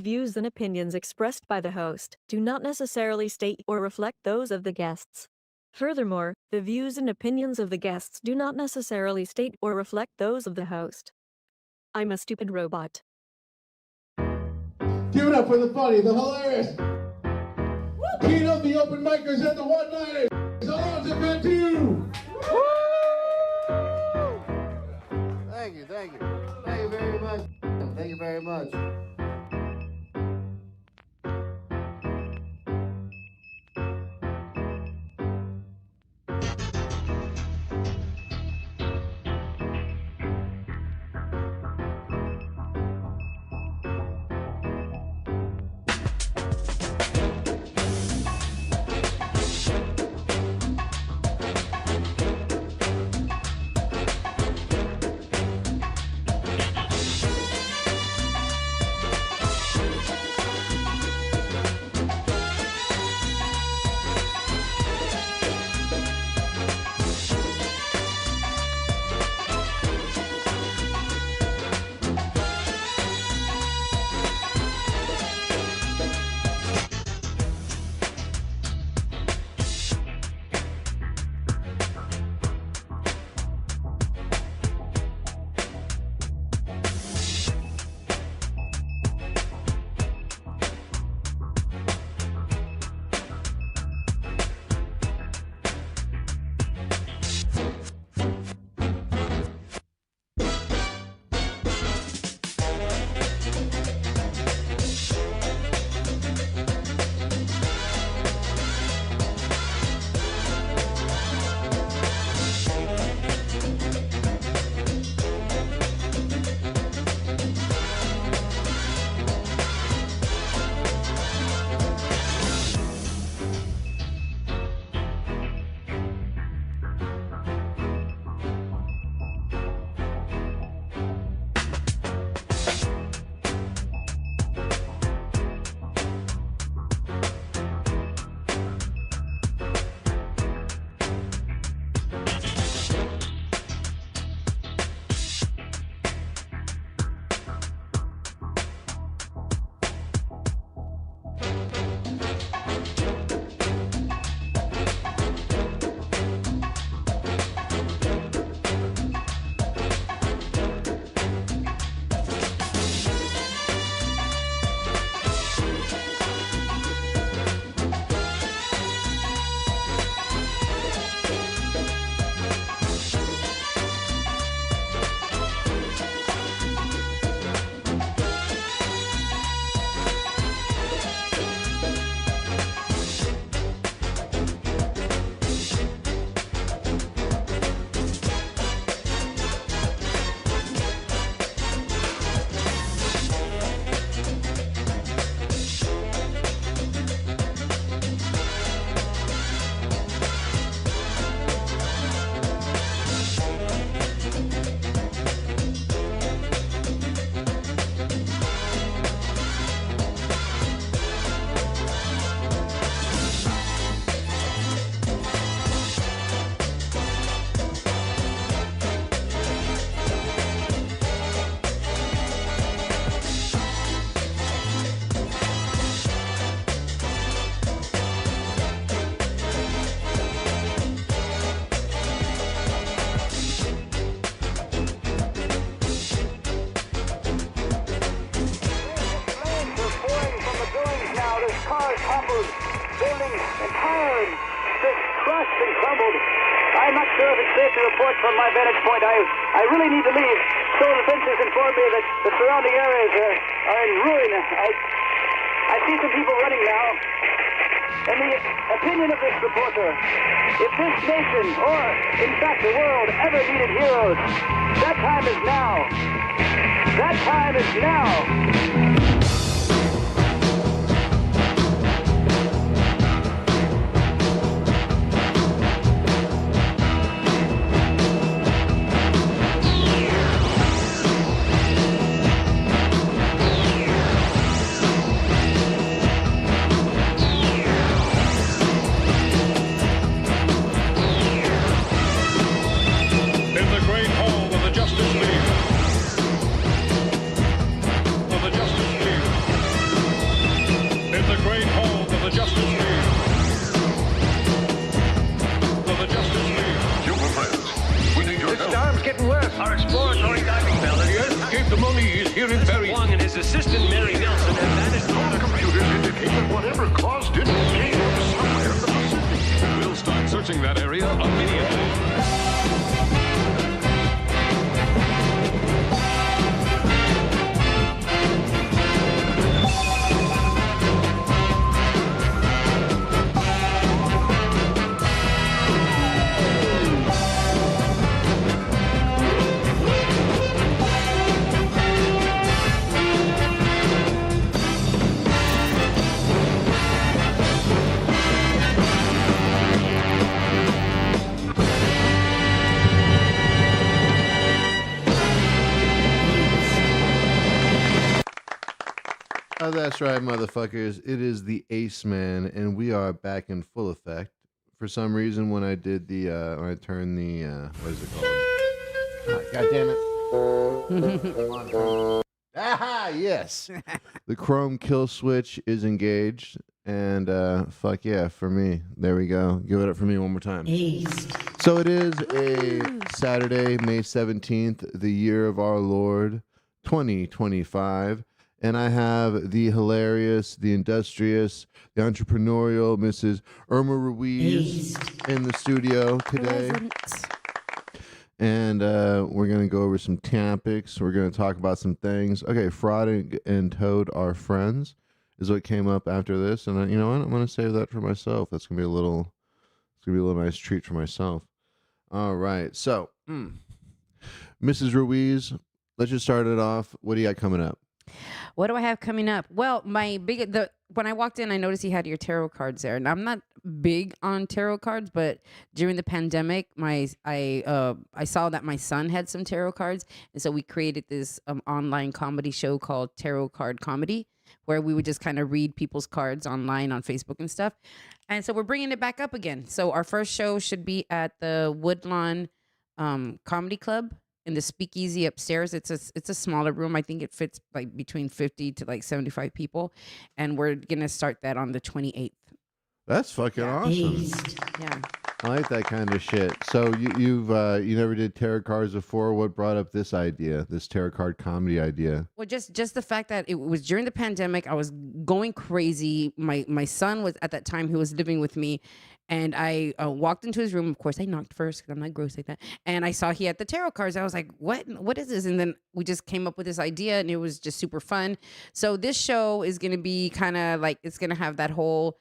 Views and opinions expressed by the host do not necessarily state or reflect those of the guests. Furthermore, the views and opinions of the guests do not necessarily state or reflect those of the host. I'm a stupid robot. Give it up for the funny, the hilarious. King of the open micers and the one-nighters, Alonzo Cantu. Thank you. Thank you very much. Thank you very much. buildings entirely just crushed and crumbled. I'm not sure if it's safe to report from my vantage point. I really need to leave. Civil Defense has informed me that the surrounding areas are in ruin. I see some people running now. In the opinion of this reporter, if this nation, or in fact the world, ever needed heroes, that time is now. That time is now. In the great hall of the Justice League, of the Justice whatever caused it came from somewhere in the Pacific. We'll start searching that area immediately. Oh, that's right, motherfuckers. It is the Ace Man, and we are back in full effect. For some reason, when I did the, when I turned the, what is it called? God damn it. Aha, yes. The Chrome kill switch is engaged, and fuck yeah, for me. There we go. Give it up for me one more time. Ace. So it is a Saturday, May 17th, the year of our Lord, 2025. And I have the hilarious, the industrious, the entrepreneurial Mrs. Irma Ruiz in the studio today. And we're going to go over some topics. We're going to talk about some things. Okay, Fraud and Toad are friends is what came up after this. And you know what? I'm going to save that for myself. That's going to be a little nice treat for myself. All right. So, Mrs. Ruiz, let's just start it off. What do you got coming up? What do I have coming up? Well, when I walked in, I noticed you had your tarot cards there, and I'm not big on tarot cards, but during the pandemic, I saw that my son had some tarot cards, and so we created this online comedy show called Tarot Card Comedy, where we would just kind of read people's cards online on Facebook and stuff. And so we're bringing it back up again. So our first show should be at the Woodlawn Comedy Club in the Speakeasy upstairs. It's a smaller room. I think it fits like between 50 to like 75 people. And we're going to start that on the 28th. That's fucking awesome. Yeah. I like that kind of shit. So you never did tarot cards before. What brought up this idea, this tarot card comedy idea? Well, just the fact that it was during the pandemic, I was going crazy. My son was at that time, he was living with me, and I walked into his room. Of course, I knocked first because I'm not gross like that. And I saw he had the tarot cards. I was like, what is this? And then we just came up with this idea, and it was just super fun. So this show is going to be kind of like, it's going to have that whole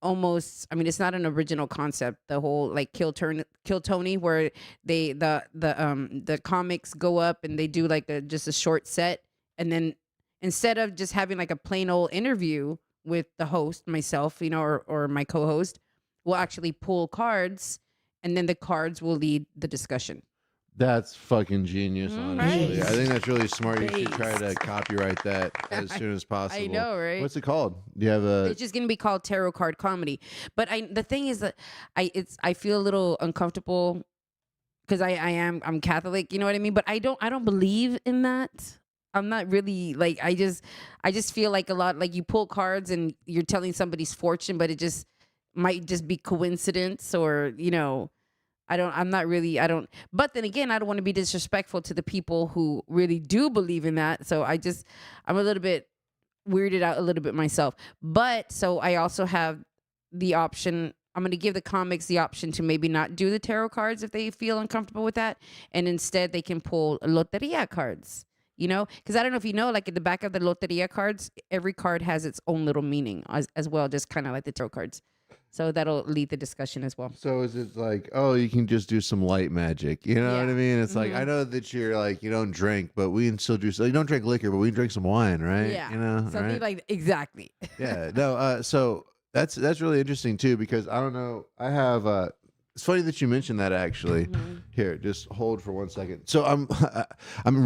almost, I mean, it's not an original concept, the whole like Kill Tony, where the comics go up and they do like just a short set, and then instead of just having like a plain old interview with the host, myself, or my co-host, we'll actually pull cards, and then the cards will lead the discussion. That's fucking genius, honestly. Right. I think that's really smart. You should try to copyright that as soon as possible. I know, right? What's it called? Do you have It's just gonna be called Tarot Card Comedy. But the thing is that I feel a little uncomfortable because I'm Catholic, you know what I mean? But I don't believe in that. I'm not really like, I just feel like a lot like you pull cards and you're telling somebody's fortune, but it just might just be coincidence, or but then again, I don't want to be disrespectful to the people who really do believe in that. So I'm a little bit weirded out a little bit myself. But so I also have the option. I'm going to give the comics the option to maybe not do the tarot cards if they feel uncomfortable with that. And instead they can pull loteria cards, because I don't know if you know, like at the back of the loteria cards, every card has its own little meaning as well, just kind of like the tarot cards. So that'll lead the discussion as well. So is it like, oh, you can just do some light magic? You know what I mean? It's like, I know that you're like, you don't drink, but we can still do, so you don't drink liquor, but we can drink some wine, right? Yeah. Something right? Like, exactly. Yeah. No, so that's really interesting too, because I don't know, I have, it's funny that you mentioned that actually. Here, just hold for 1 second. So I'm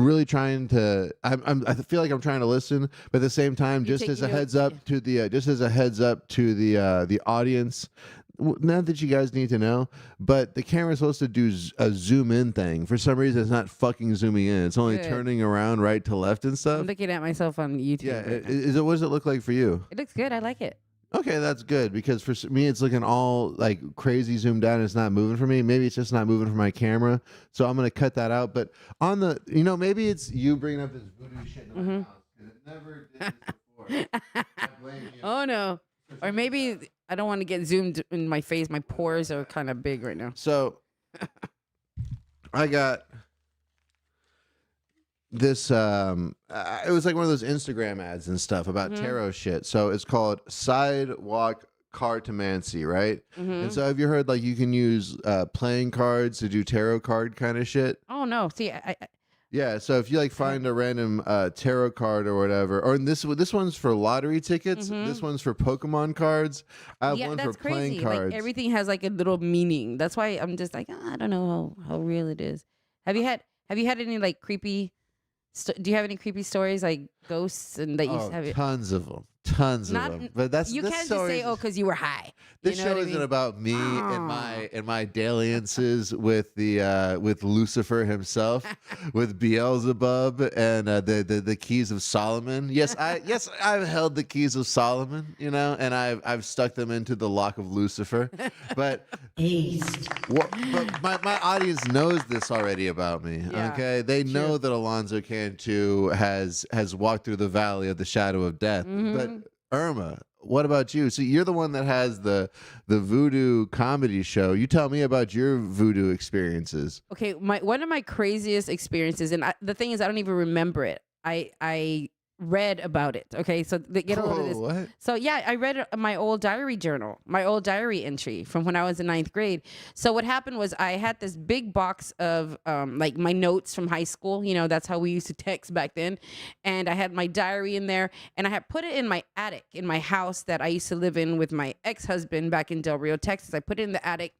really trying to, I feel like I'm trying to listen, but at the same time, just as a heads up to the audience, not that you guys need to know, but the camera's supposed to do a zoom in thing. For some reason, it's not fucking zooming in. It's only turning around right to left and stuff. I'm looking at myself on YouTube. Yeah. What does it look like for you? It looks good. I like it. Okay, that's good, because for me it's looking all like crazy zoomed down and it's not moving for me. Maybe it's just not moving for my camera, so I'm gonna cut that out. But on the, maybe it's you bringing up this voodoo shit in my house, because it never did this before. I blame you. Oh no. Or maybe I don't want to get zoomed in my face. My pores are kind of big right now. So I got this it was like one of those Instagram ads and stuff about tarot shit. So it's called Sidewalk Cartomancy, right? And so have you heard like you can use playing cards to do tarot card kind of shit? Oh no. See, Yeah, so if you like find a random tarot card or whatever, or this one's for lottery tickets, this one's for Pokemon cards. I have one for that's playing crazy. cards. Like everything has like a little meaning. That's why I'm just like, I don't know how real it is. Have you had any like creepy? Do you have any creepy stories like ghosts and that you have? Tons of them. Tons of them. But that's you this can't just story say, because you were high. This You know show what I isn't mean? about me and my dalliances with the with Lucifer himself, with Beelzebub and the keys of Solomon. Yes, I've held the keys of Solomon, you know, and I've stuck them into the lock of Lucifer. But but my audience knows this already about me. Yeah, okay, they know that Alonzo Cantu has walked through the valley of the shadow of death, but Irma, what about you? So you're the one that has the voodoo comedy show. You tell me about your voodoo experiences. Okay, one of my craziest experiences, and the thing is, I don't even remember it. I read about it. Okay, so get a load of this. What? So yeah, I read my old diary journal, my old diary entry from when I was in 9th grade. So what happened was I had this big box of like my notes from high school. You know, that's how we used to text back then. And I had my diary in there, and I had put it in my attic in my house that I used to live in with my ex-husband back in Del Rio, Texas. I put it in the attic.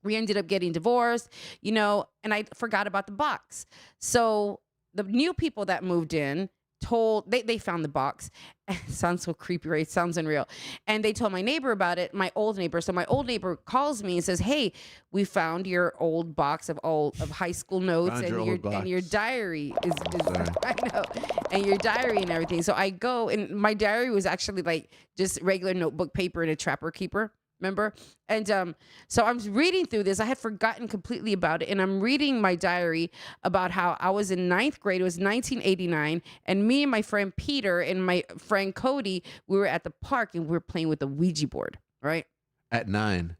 We ended up getting divorced, you know, and I forgot about the box. So the new people that moved in they found the box. It sounds so creepy, right? It sounds unreal. And they told my neighbor about it, my old neighbor. So my old neighbor calls me and says, "Hey, we found your old box of high school notes and your diary is I know, and your diary and everything." So I go, and my diary was actually like just regular notebook paper and a Trapper Keeper. Remember? And so I'm reading through this. I had forgotten completely about it. And I'm reading my diary about how I was in 9th grade. It was 1989. And me and my friend Peter and my friend Cody, we were at the park and we were playing with the Ouija board, right? At 9.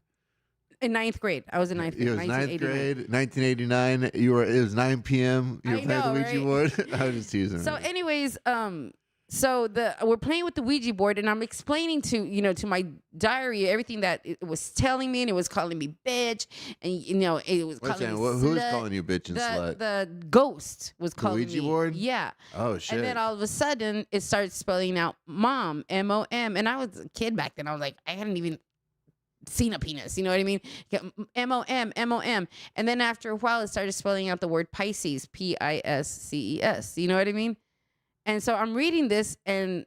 In 9th grade. I was in 9th grade. It was 9th grade, 1989. It was 9 p.m. You were playing the Ouija board. I was just teasing. So anyways, so we're playing with the Ouija board, and I'm explaining to my diary everything that it was telling me, and it was calling me bitch, and it was calling me slut. Who's calling you bitch and slut? The ghost was calling me. The Ouija board? Yeah. Oh shit. And then all of a sudden it started spelling out mom, M-O-M, and I was a kid back then. I was like, I hadn't even seen a penis, you know what I mean? M-O-M, M-O-M. And then after a while it started spelling out the word Pisces, P-I-S-C-E-S. You know what I mean? And so I'm reading this and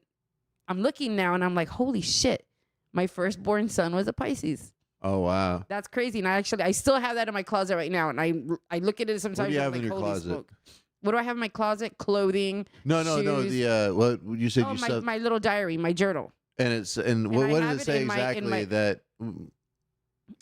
I'm looking now and I'm like, holy shit, my firstborn son was a Pisces. Oh, wow. That's crazy. And I still have that in my closet right now. And I look at it sometimes. What do you have I'm in like, your holy closet? smoke. What do I have in my closet? Clothing. No. Shoes. What you said you said. My little diary, my journal. And what I does have it say it in my- exactly that?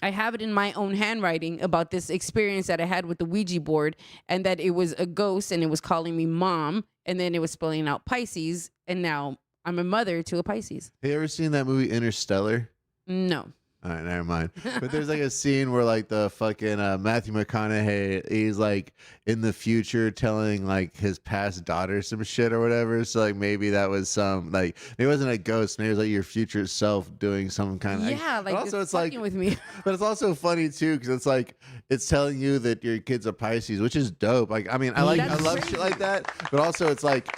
I have it in my own handwriting about this experience that I had with the Ouija board, and that it was a ghost and it was calling me mom, and then it was spelling out Pisces, and now I'm a mother to a Pisces. Have you ever seen that movie Interstellar? No. All right, never mind. But there's like a scene where like the fucking Matthew McConaughey, he's like in the future telling like his past daughter some shit or whatever. So like maybe that was some like it wasn't a ghost, maybe it was like your future self doing some kind of like also it's fucking like with me. But it's also funny too because it's like it's telling you that your kid's a Pisces, which is dope. Like I mean I love shit like that, but also it's like.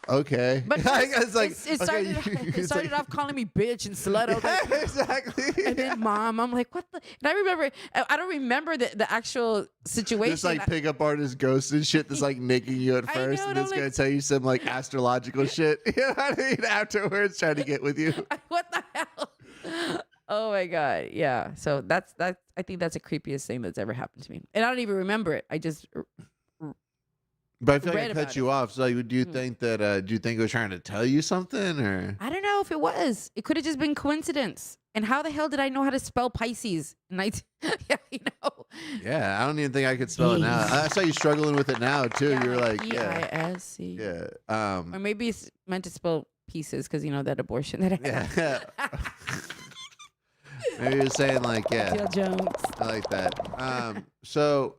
Okay, But it's like it started off calling me bitch and slut. I was like, exactly. And then mom, I'm like, what the? And I don't remember the actual situation. This like pickup artist ghost and shit that's like nicking you at first, and it's gonna tell you some like astrological shit. You know what I mean? Afterwards, trying to get with you. What the hell? Oh my god, yeah. So that's I think that's the creepiest thing that's ever happened to me, and I don't even remember it. I just. But I feel like I read cut about you off. So like, do you think that? Do you think it was trying to tell you something, or I don't know if it was. It could have just been coincidence. And how the hell did I know how to spell Pisces? Yeah, you know. Yeah, I don't even think I could spell it now. I saw you struggling with it now too. Yeah, you were like, P-I-S-C. yeah. Or maybe it's meant to spell pieces because you know that abortion that I had. Yeah. Maybe you're saying like, yeah, Tell jokes. I like that. So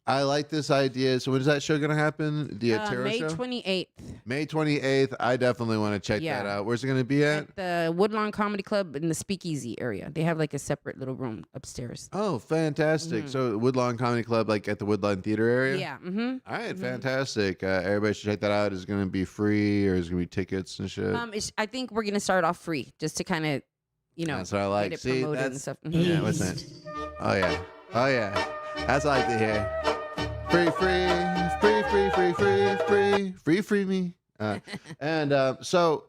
I like this idea. So when is that show gonna happen? The tarot May show? 28th. May 28th. I definitely want to check Yeah. that out. Where's it gonna be at? At the Woodlawn Comedy Club in the Speakeasy area. They have like a separate little room upstairs. Oh, fantastic! So Woodlawn Comedy Club, like at the Woodlawn Theater area. Yeah. Mm-hmm. All right, fantastic. Everybody should check that out. Is it gonna be free or is it gonna be tickets and shit? I think we're gonna start off free just to kind of, That's what I like. get it See, promoted and that's stuff. yeah. What's that? Oh yeah. Oh yeah. That's what I like to hear. Free me. So,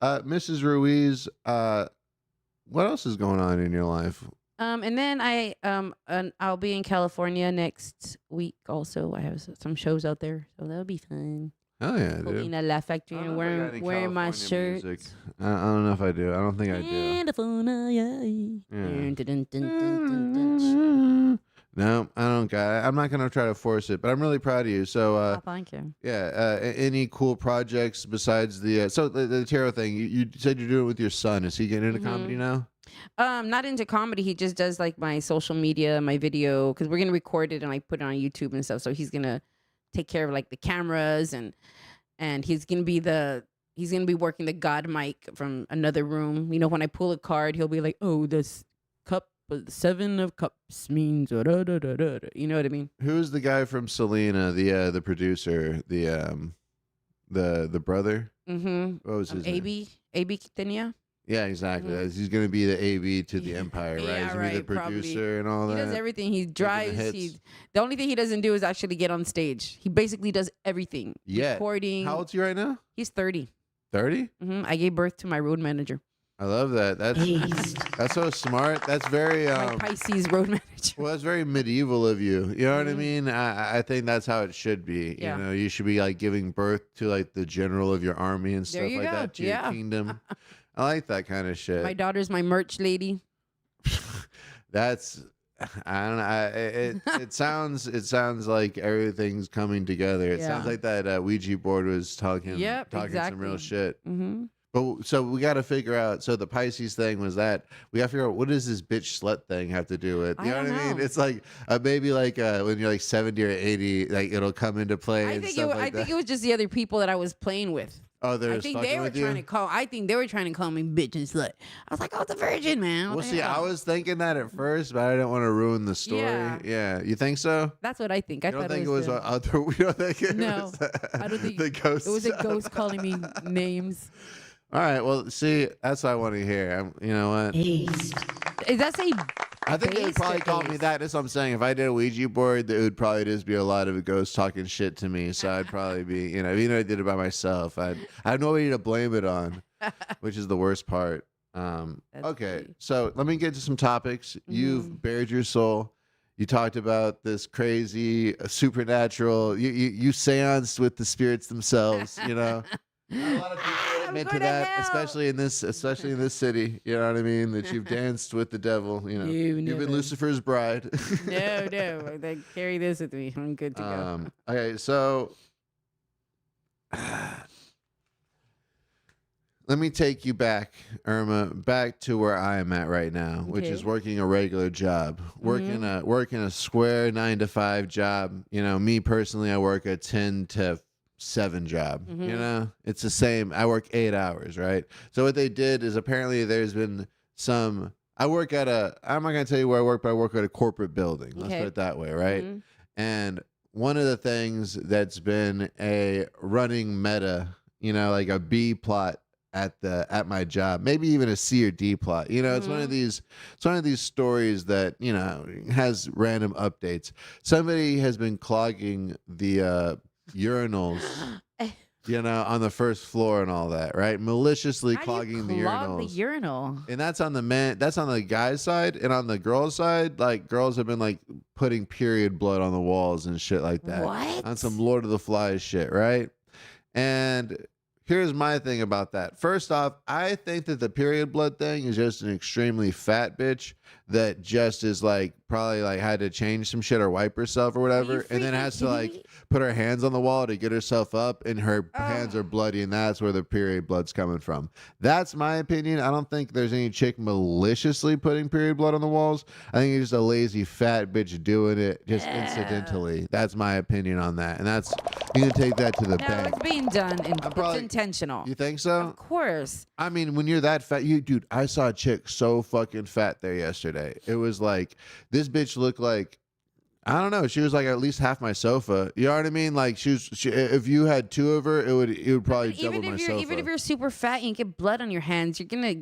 Mrs. Ruiz, what else is going on in your life? And then I'll be in California next week. Also, I have some shows out there, so that'll be fun. Oh yeah, dude. Cooking at La Factory and wearing my shirt. I don't know if I do. I don't think I do. No, I don't got it. I'm not gonna try to force it, but I'm really proud of you. So, Thank you. yeah. Any cool projects besides the the tarot thing? You said you're doing it with your son. Is he getting into comedy now? Not into comedy. He just does like my social media, my video, because we're gonna record it and like put it on YouTube and stuff. So he's gonna take care of like the cameras and he's gonna be working the God mic from another room. You know, when I pull a card, he'll be like, "Oh, this cup, 7 of cups means da, da, da, da, da." You know what I mean? Who's the guy from Selena? The producer, the brother. Mm-hmm. What was his name? AB Kitania. Yeah, exactly. He's gonna be the AB to the Empire, right? Yeah, He's gonna be the right, probably. producer and all He that. does everything. He drives. hits. The only thing he doesn't do is actually get on stage. He basically does everything. Yeah. Recording. How old's he right now? He's 30. 30? I gave birth to my road manager. I love that. That's so smart. That's very My Pisces road manager. well, that's very medieval of you. You know what I mean? I think that's how it should be. Yeah. You know, you should be like giving birth to like the general of your army and There stuff you like go. that to Yeah. your kingdom. I like that kind of shit. My daughter's my merch lady. That's I don't know. It sounds like everything's coming together. It sounds Yeah. like that Ouija board was talking Yep, some real exactly. shit. Mm-hmm. But so we got to figure out. So the Pisces thing was that we got to figure out what does this bitch slut thing have to do with? You know what I mean? know. It's like maybe like when you're like 70 or 80, like it'll come into play. I and think stuff like I think that. it was just the other people that I was playing with. Oh, they're I think fucking they were with trying you? to call. I think they were trying to call me bitch and slut. I was like, "Oh, it's a virgin, man." What Well, the see, I hell? was thinking that at first, but I didn't want to ruin the story. Yeah. You think so? That's what I think. I You don't thought think it was the- other? You don't think it No, was I don't think the ghost? it was a ghost calling me names. All right. Well, see, that's what I want to hear. You know what? Is that say? I think they would Face probably to call me face. that. That's what I'm saying. If I did a Ouija board, it would probably just be a lot of ghosts talking shit to me. So I'd probably be, even though I did it by myself, I have nobody to blame it on, which is the worst part. Okay, funny. so let me get to some topics. You've bared your soul. You talked about this crazy supernatural. You seanced with the spirits themselves. You know. Not a lot of people would admit to going to that, hell. especially in this city. You know what I mean? That you've danced with the devil. You know, you've never. been Lucifer's bride. No. They carry this with me. I'm good to go. Okay, so let me take you back, Irma, back to where I am at right now, which is Okay. working a regular job, working a square 9 to 5 job. You know, me personally, I work a 10 to 7 job. You know, it's the same. I work 8 hours, right? So what they did is apparently there's been some. I'm not gonna tell you where I work, but I work at a corporate building. Let's Okay. put it that way, right? And one of the things that's been a running meta, like a B plot at my job, maybe even a C or D plot. It's one of these stories that, has random updates. Somebody has been clogging the urinals, on the first floor and all that, right? Maliciously clogging the Clog urinals. the urinal. And that's on the guy's side, and on the girl's side, like girls have been like putting period blood on the walls and shit like that. What? On some Lord of the Flies shit, right? And here's my thing about that. First off, I think that the period blood thing is just an extremely fat bitch that just is like probably like had to change some shit or wipe herself or whatever, and then freaking has to kidding like me? put her hands on the wall to get herself up, and her hands Oh. are bloody, and that's where the period blood's coming from. That's my opinion. I don't think there's any chick maliciously putting period blood on the walls. I think it's just a lazy fat bitch doing it just incidentally. That's my opinion on that, and that's you can take that to the No, bank. it's being done. probably- It's intentional. You think so? Of course. I mean, when you're that fat, dude, I saw a chick so fucking fat there yesterday. It was like, this bitch looked like, I don't know, she was like at least half my sofa. You know what I mean? Like if you had two of her, it would probably double my sofa. Even if you're super fat and you get blood on your hands, you're gonna.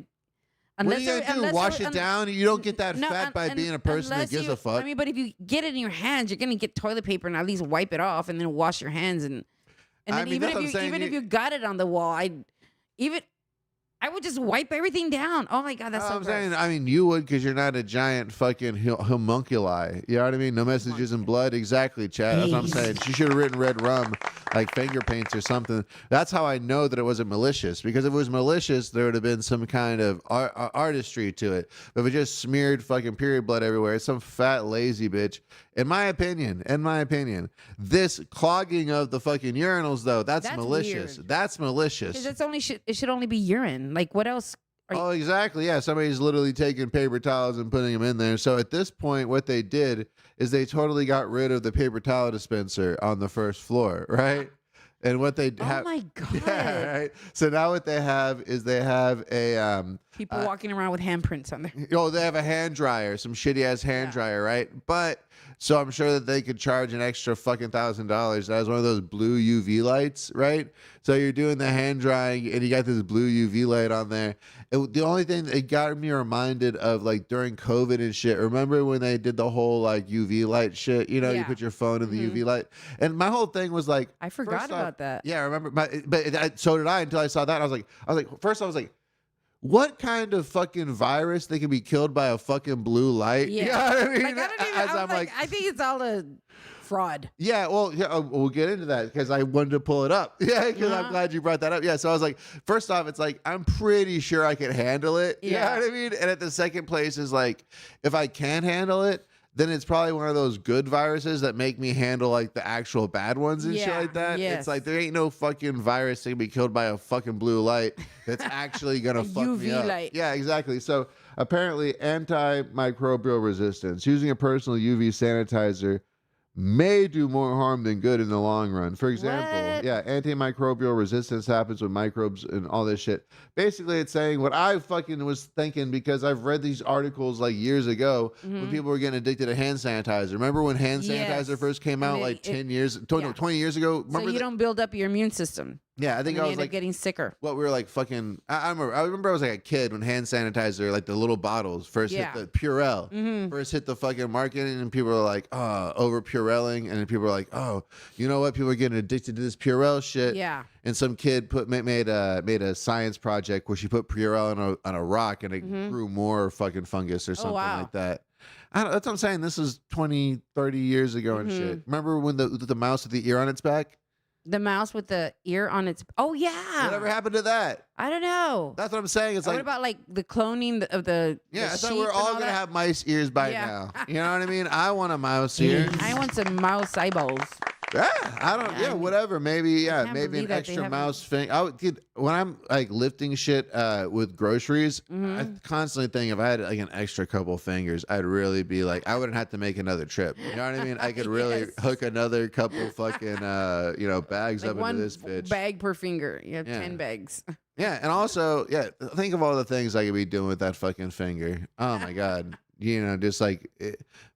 What are you gonna do? Wash it down? You don't get that No, fat by being a person that gives a fuck. I mean, but if you get it in your hands, you're gonna get toilet paper and at least wipe it off and then wash your hands and I then mean, that's what I'm saying. if you got it on the wall, I would just wipe everything down. Oh my god, that's so I'm gross. saying, I mean, you would because you're not a giant fucking homunculi. You know what I mean? No messages in blood. Exactly, Chad. That's what I'm saying. She should have written red rum, like finger paints or something. That's how I know that it wasn't malicious. Because if it was malicious, there would have been some kind of artistry to it. But if it just smeared fucking period blood everywhere, it's some fat lazy bitch. In my opinion, this clogging of the fucking urinals, though, that's malicious. weird. That's malicious. Because it should only be urine. Like what else? Oh, exactly. Yeah, somebody's literally taking paper towels and putting them in there. So at this point, what they did is they totally got rid of the paper towel dispenser on the first floor, right? And what they have, Oh my god! yeah, right. So now what they have is they have a People walking around with handprints on there. they have a hand dryer, some shitty ass hand dryer, right? But so I'm sure that they could charge an extra fucking $1,000. That was one of those blue UV lights, right? So you're doing the hand drying and you got this blue UV light on there. The only thing that got me reminded of like during COVID and shit. Remember when they did the whole like UV light shit? You know, you Yeah. put your phone in the UV light, and my whole thing was like, I forgot first off- about that. Yeah, I remember, but so did I until I saw that. I was like, first I was like, what kind of fucking virus they can be killed by a fucking blue light? Yeah. You know what I mean? Like, I don't even, As I I'm was like, I think it's all a fraud. yeah, well, yeah, we'll get into that because I wanted to pull it up. Yeah, because I'm glad you brought that up. Yeah, so I was like, first off, it's like, I'm pretty sure I can handle it. You Yeah. know what I mean? And at the second place is like, if I can handle it, then it's probably one of those good viruses that make me handle like the actual bad ones and shit Yeah, like that. yes. It's like there ain't no fucking virus that can be killed by a fucking blue light that's actually gonna fuck me UV up. light. Yeah, exactly. So apparently antimicrobial resistance, using a personal UV sanitizer may do more harm than good in the long run. For example, What? yeah, antimicrobial resistance happens with microbes and all this shit. Basically, it's saying what I fucking was thinking because I've read these articles like years ago when people were getting addicted to hand sanitizer. Remember when hand sanitizer Yes. first came out And like it- 10 years, 20, yeah. 20 years ago? So Remember you don't build up your immune system. yeah, I And think then I you was end up like, getting sicker. what we were like fucking. I remember I was like a kid when hand sanitizer, like the little bottles, first Yeah. hit the Purell, first hit the fucking market, and people were like, oh, over Purelling, and then people were like, oh, you know what? People are getting addicted to this Purell shit. Yeah. And some kid made a science project where she put Purell on a rock and it grew more fucking fungus or something wow. like that. That's what I'm saying. This is 20, 30 years ago and shit. Remember when the mouse with the ear on its back? The mouse with the ear on its. Oh yeah. Whatever happened to that? I don't know. That's what I'm saying. It's What like, about like the cloning of the? yeah, the I thought sheep we're and all gonna that? have mice ears by Yeah. now. You know what I mean? I want a mouse ear. I want some mouse eyeballs. Yeah, I don't. Yeah, whatever. Maybe. Yeah, can't maybe an believe that they extra haven't- mouse thing. When I'm like lifting shit with groceries, Mm-hmm. I constantly think if I had like an extra couple fingers, I'd really be like, I wouldn't have to make another trip. You know what I mean? I could really Yes. hook another couple fucking bags Like up one into this bitch. bag per finger. You have Yeah. 10 bags. Yeah, and also, yeah, think of all the things I could be doing with that fucking finger. Oh my god. You know, just like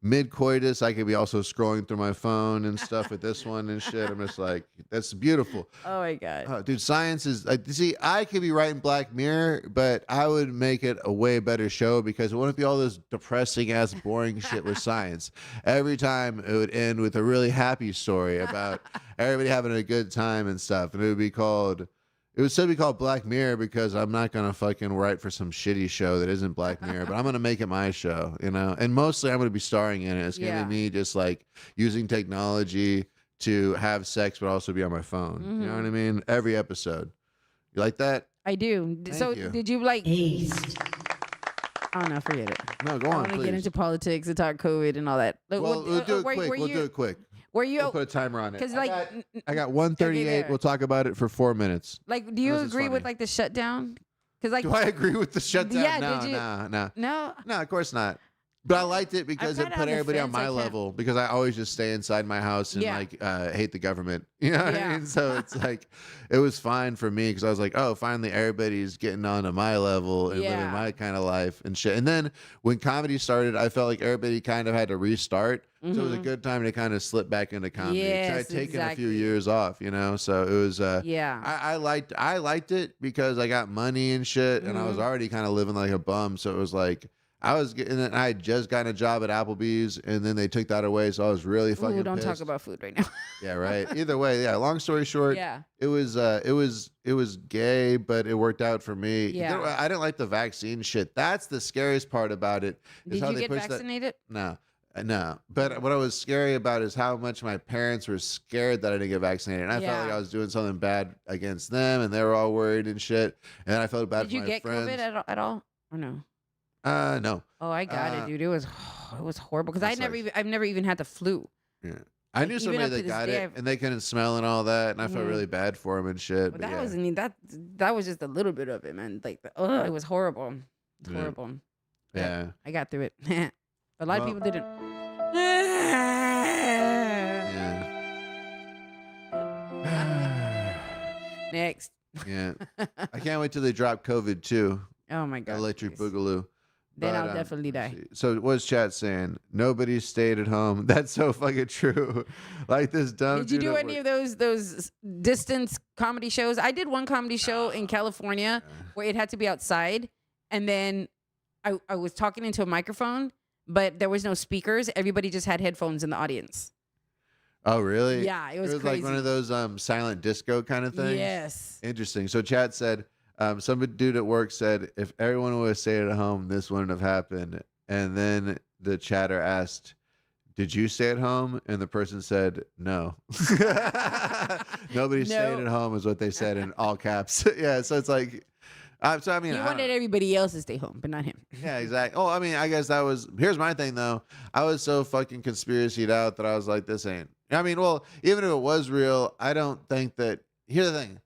mid coitus, I could be also scrolling through my phone and stuff with this one and shit. I'm just like, that's beautiful. Oh my god. Oh, dude, science is like, see, I could be writing Black Mirror, but I would make it a way better show because it wouldn't be all this depressing ass, boring shit with science. Every time it would end with a really happy story about everybody having a good time and stuff, and it would still be called Black Mirror because I'm not gonna fucking write for some shitty show that isn't Black Mirror, but I'm gonna make it my show, you know. And mostly I'm gonna be starring in it. It's gonna Yeah. be me just like using technology to have sex, but also be on my phone. You know what I mean? Every episode. You like that? I do. Thank So you. did you like Oh no, forget it. No, go I on, want to please. get into politics and talk COVID and all that. Like, Well, we'll do it quick. were We'll you, do it quick. Were you? We'll put a timer on it. Because I got 1:38. there. We'll talk about it for 4 minutes. like, do you Unless it's agree with funny. like the shutdown? Because like, Do I agree with the shutdown? Yeah, No, did you- no. no, No, of course not. But I liked it because it kinda put on the everybody on fence, my I can't- level because I always just stay inside my house and Yeah. like hate the government. You know what I Yeah. mean? So it's like it was fine for me because I was like, oh, finally everybody's getting onto my level and living Yeah. my kind of life and shit. And then when comedy started, I felt like everybody kind of had to restart. So it was a good time to kind of slip back into comedy. 'Cause I Yes, had taken a few exactly. years off, you know. So it was yeah, I liked it because I got money and shit, and I was already kind of living like a bum. So it was like I was getting, and I had just gotten a job at Applebee's, and then they took that away. So I was really fucking. Ooh, don't talk pissed. about food right now. Yeah, right. Either way, yeah. Long story short, Yeah. it was gay, but it worked out for me. Yeah. I didn't like the vaccine shit. That's the scariest part about it. Is Did how you they get push that. vaccinated? No. No, but what I was scary about is how much my parents were scared that I didn't get vaccinated. And I felt like Yeah. I was doing something bad against them, and they were all worried and shit. And then I felt bad Did for you my get friends. COVID at all? Or no? No. Oh, I got it, dude. It was horrible because That sucks. I've never even had the flu. Yeah. I knew Like, even somebody up to that this got day, it, I've- and they couldn't smell and all that, and I felt Mhm. really bad for them and shit. But But that yeah. wasn't that was just a little bit of it, man. Like, it was horrible. It's Yeah. horrible. But Yeah. I got through it. A lot of Well- people didn't. Yeah. Next. Yeah. I can't wait till they drop COVID too. Oh my god. Electric please. Boogaloo. Then But, I'll definitely let's die. see. So what's chat saying? Nobody stayed at home. That's so fucking true. Like this dumb. Did you dude do at any work- of those distance comedy shows? I did one comedy show in California where it had to be outside, and then I was talking into a microphone, but there was no speakers. Everybody just had headphones in the audience. Oh really? Yeah, it was like crazy. one of those silent disco kind of things. Yes. Interesting. So chat said, some dude at work said, if everyone would have stayed at home, this wouldn't have happened. And then the chatter asked, did you stay at home? And the person said, no. Nobody stayed No. at home is what they said in all caps. Yeah. So it's like, so I mean, He I wanted don't- everybody else to stay home, but not him. yeah, exactly. Oh, I mean, I guess that was. Here's my thing though. I was so fucking conspiracied out that I was like, this ain't. I mean, well, even if it was real, I don't think that. Here's the thing.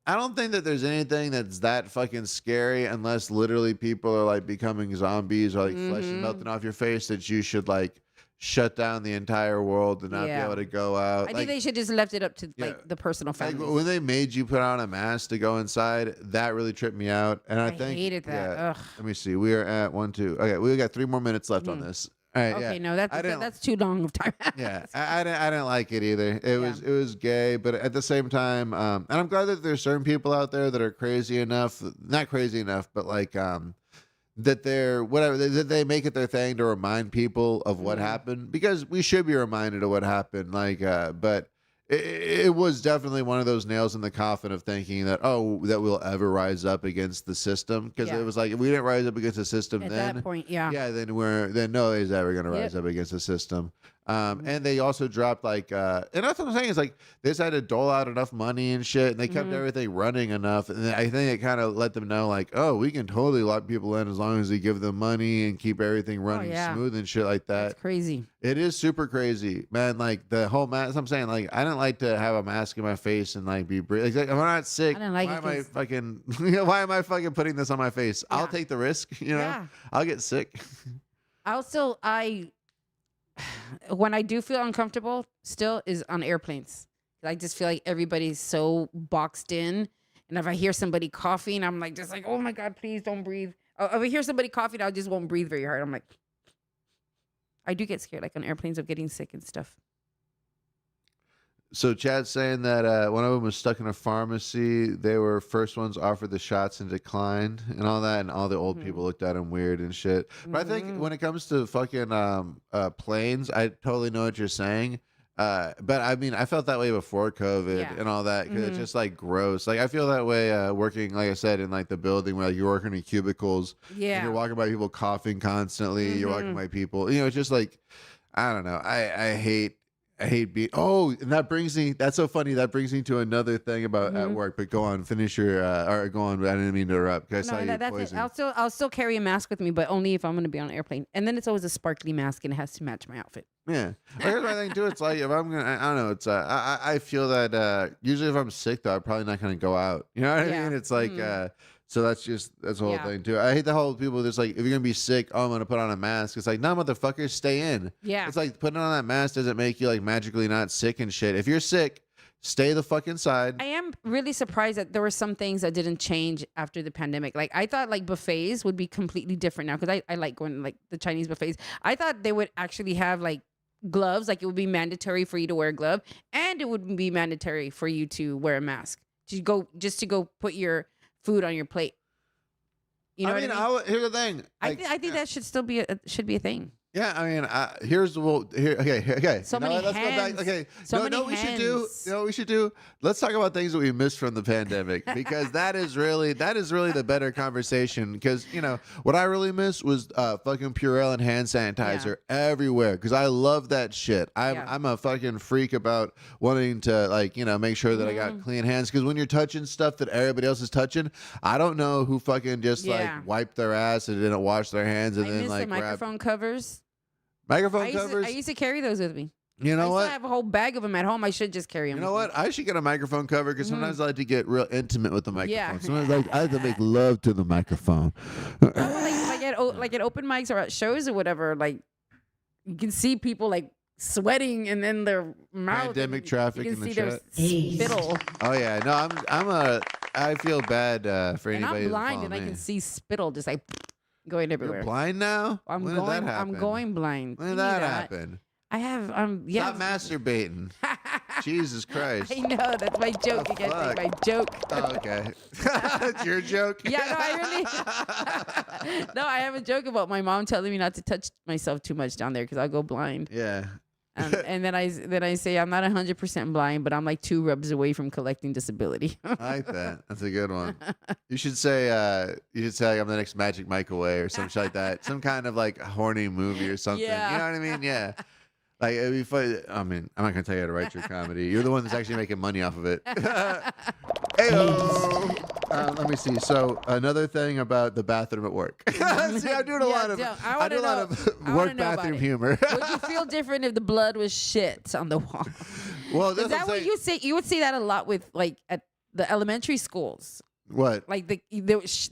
I don't think that there's anything that's that fucking scary unless literally people are like becoming zombies or like flesh is Mhm. melting off your face that you should like shut down the entire world and not Yeah. be able to go out. I Like, think they should just left it up to Yeah. like the personal like family. when they made you put on a mask to go inside, that really tripped me out. And I I think hated that. yeah, Ugh. let me see. We are at 1, 2. Okay, we got 3 more minutes left on Mhm. this. All right, Okay, yeah. no, I didn't- that's too long of time. Yeah, I didn't like it either. It was gay, but at the same time, and I'm glad that there's certain people out there that are crazy enough, not crazy enough, but like that they're whatever that they make it their thing to remind people of what happened because we should be reminded of what happened. Like, but it was definitely one of those nails in the coffin of thinking that that we'll ever rise up against the system because Yeah. it was like if we didn't rise up against the system At then that point, yeah. then nobody's ever gonna rise Yep. up against the system. And they also dropped like and that's what I'm saying is like they just had to dole out enough money and shit and they kept everything running enough and I think it kind of let them know like, oh, we can totally lock people in as long as we give them money and keep everything running yeah. smooth and shit like that. That's crazy. It is super crazy, man. Like the whole mask. I'm saying, like, I didn't like to have a mask in my face and like be like, if I'm not sick. I didn't like why it am I 'cause- fucking? Why am I fucking putting this on my face? I'll Yeah. take the risk. You know, Yeah. I'll get sick. When I do feel uncomfortable still is on airplanes. I just feel like everybody's so boxed in. And if I hear somebody coughing, I'm like, just like, oh my God, please don't breathe. If I hear somebody coughing, I just won't breathe very hard. I'm like, I do get scared, like on airplanes of getting sick and stuff. So Chad's saying that one of them was stuck in a pharmacy. They were first ones offered the shots and declined and all that, and all the old people looked at him weird and shit. But I think when it comes to fucking planes, I totally know what you're saying. But I mean, I felt that way before COVID Yeah. and all that because it's just like gross. Like I feel that way working, like I said, in like the building where like, you're working in cubicles. And Yeah. you're walking by people coughing constantly. You're walking by people. You know, it's just like I don't know. I hate I hate being. Oh, and that brings me. That's so funny. That brings me to another thing about at work. But go on, finish your. Or go on. I didn't mean to interrupt. I saw you that's it. poison. I'll still carry a mask with me, but only if I'm going to be on an airplane. And then it's always a sparkly mask, and it has to match my outfit. Yeah. Here's my thing too. It's like if I'm gonna, I don't know. It's I feel that usually if I'm sick though, I'm probably not gonna go out. You know what I Yeah. mean? It's like so that's the whole Yeah. thing too. I hate the whole people that's like if you're gonna be sick, oh I'm gonna put on a mask. It's like no motherfuckers, stay in. Yeah. It's like putting on that mask doesn't make you like magically not sick and shit. If you're sick, stay the fuck inside. I am really surprised that there were some things that didn't change after the pandemic. Like I thought like buffets would be completely different now because I like going to like the Chinese buffets. I thought they would actually have like gloves, like it would be mandatory for you to wear a glove, and it would be mandatory for you to wear a mask to go put your food on your plate. You know what I mean? Here's the thing. I think that should still be a thing. Yeah, I mean, okay. So You know many what? Let's go hands. back. Okay, So no, many we should do. hands. You know what we should do? Let's talk about things that we missed from the pandemic because that is really the better conversation. Because you know what I really missed was fucking Purell and hand sanitizer everywhere because I love that shit. I'm a fucking freak about wanting to like make sure that I got clean hands because when you're touching stuff that everybody else is touching, I don't know who fucking just like wiped their ass and didn't wash their hands and I then miss like the microphone covers. Microphone covers. I used to carry those with me. You know I what? still have a whole bag of them at home. I should just carry them. You know what? I should get a microphone cover because sometimes I like to get real intimate with the microphone. Yeah. Sometimes I like to make love to the microphone. Like at open mics or at shows or whatever, like you can see people like sweating and then their mouth. Pandemic traffic You in can the see their chat. spittle. Oh yeah, no, I feel bad for And anybody. I'm blind that and I follow can me. see spittle just like going everywhere. You're blind now? I'm When did that going. I'm happen? going blind. When You did knew that happen? I have. Yeah. Stop masturbating. Jesus Christ. I know that's my joke. The You guys fuck? think my joke. Oh, okay. That's your joke. Yeah, no, I really. No, I have a joke about my mom telling me not to touch myself too much down there because I'll go blind. Yeah. And then I say I'm not 100% blind, but I'm like 2 rubs away from collecting disability. I like that. That's a good one. You should say like, I'm the next Magic Mike away or some shit like that. Some kind of like horny movie or something. Yeah. You know what I mean? Yeah. Like it'd be fun. I mean, I'm not gonna tell you how to write your comedy. You're the one that's actually making money off of it. Heyo. Let me see. So another thing about the bathroom at work. See, I'm doing a lot of work bathroom humor. Would you feel different if the blood was shit on the wall? Well, Is that what you say? You would see that a lot with like at the elementary schools. What? Like the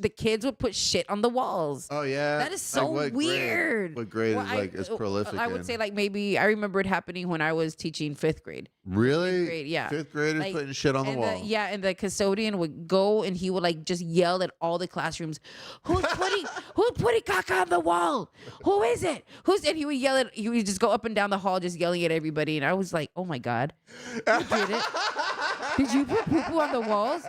kids would put shit on the walls. Oh yeah, That is so what weird. What grade Well, is like is prolific? I would say like maybe I remember it happening when I was teaching 5th grade. Really? 5th grade, yeah. 5th graders Like, putting shit on the and wall. and the custodian would go and he would like just yell at all the classrooms, who's putting caca on the wall? Who is it? And he would just go up and down the hall just yelling at everybody. And I was like, oh my God, who did it? Did you put poo-poo on the walls?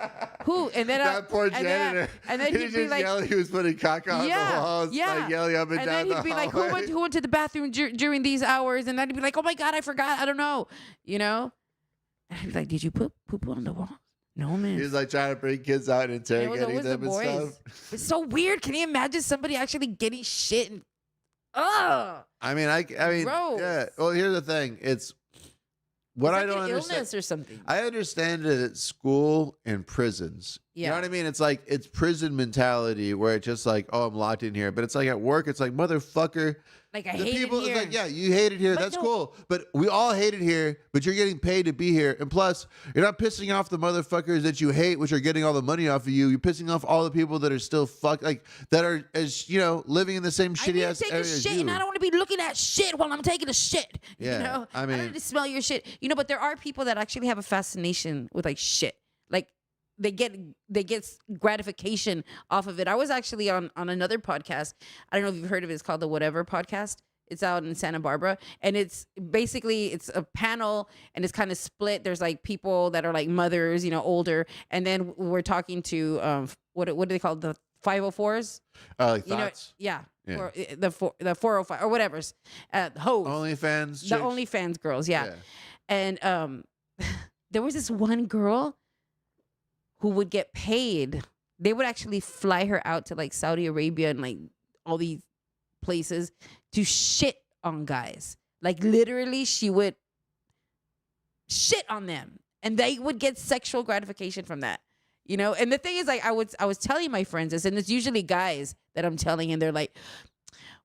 Who? And then that poor janitor. And then he he'd just be like, yelling. He was putting caca on the walls, like yelling up and down then the he'd be like, hallway. who went to the bathroom during these hours? And then he'd be like, oh my God, I forgot. I don't know. You know? And I'd be like, did you put poo-poo on the wall? No, man. He was like trying to bring kids out and It was interrogating always the them and boys. stuff. It's so weird. Can you imagine somebody actually getting shit and ugh? I mean, yeah. Gross. Well, here's the thing. It's what It's I like don't an understand. illness or something. I understand it at school and prisons. You Yeah. know what I mean? It's like it's prison mentality where it's just like, oh, I'm locked in here. But it's like at work, it's like, motherfucker. Like I The hate people, it here. it's like, yeah, you hate it here. But That's no- cool. But we all hate it here. But you're getting paid to be here. And plus, you're not pissing off the motherfuckers that you hate, which are getting all the money off of you. You're pissing off all the people that are still that are as living in the same I shitty need to ass take area a as shit, you. and I don't want to be looking at shit while I'm taking a shit. Yeah, You know, I I mean- need to smell your shit. But there are people that actually have a fascination with like shit. Like they get gratification off of it. I was actually on another podcast. I don't know if you've heard of it. It's called the Whatever Podcast. It's out in Santa Barbara, and it's a panel, and it's kind of split. There's like people that are like mothers, older, and then we're talking to what do they call it? The 504s? Like thoughts. Yeah. Yeah. Or the 405 or whatever's hoes. OnlyFans. The chicks? OnlyFans girls, yeah. And there was this one girl who would get paid. They would actually fly her out to like Saudi Arabia and like all these places to shit on guys. Like literally, she would shit on them, and they would get sexual gratification from that. And the thing is, like, I was telling my friends this, and it's usually guys that I'm telling, and they're like,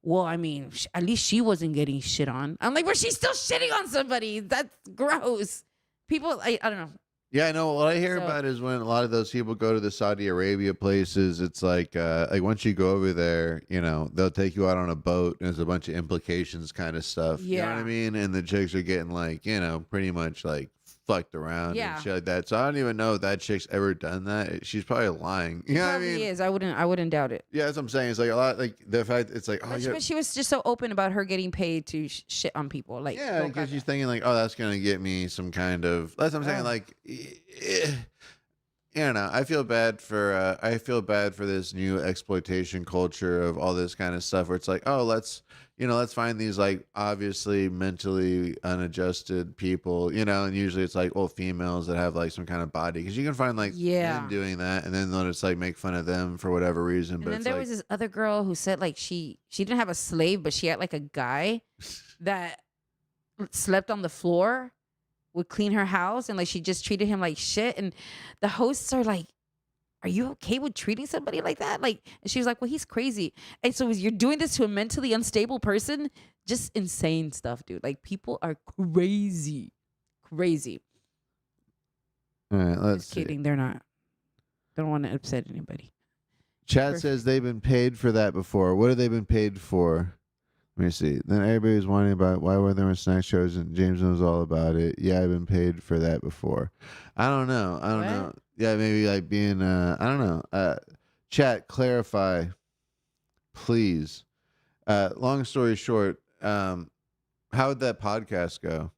well, I mean, at least she wasn't getting shit on. I'm like, well, she's still shitting on somebody. That's gross. People, I don't know. Yeah, I know. What I hear So- about is when a lot of those people go to the Saudi Arabia places, it's like once you go over there, they'll take you out on a boat and there's a bunch of implications kind of stuff. You know what I Yeah. mean? And the chicks are getting like, pretty much like fucked around Yeah. and shit like that. So I don't even know if that chick's ever done that. She's probably lying. You know what I Probably mean? is. I wouldn't doubt it. Yeah, that's what I'm saying. It's like a lot like the fact it's like, oh But, yeah. but she was just so open about her getting paid to shit on people. Like, Yeah, go because gaga. she's thinking like, oh, that's gonna get me some kind of. That's what I'm saying. Oh. Like, I don't know. I feel bad for this new exploitation culture of all this kind of stuff where it's like, oh, let's find these like obviously mentally unadjusted people, and usually it's like females that have like some kind of body because you can find like men doing that and then they'll just like make fun of them for whatever reason. And But then it's there like, was this other girl who said like she didn't have a slave, but she had like a guy that slept on the floor, would clean her house, and like she just treated him like shit. And the hosts are like, are you okay with treating somebody like that? Like, and she was like, well, he's crazy. And so you're doing this to a mentally unstable person? Just insane stuff, dude. Like, people are crazy. Crazy. all right, let's Just see. kidding. They're not. Don't want to upset anybody. Chat Perfect. says they've been paid for that before. What have they been paid for? Let me see. Then everybody was wondering about why were there more snack shows, and James knows all about it. Yeah, I've been paid for that before. I don't know. What? Yeah, maybe like being I don't know. Chat, clarify, please. Long story short, how would that podcast go?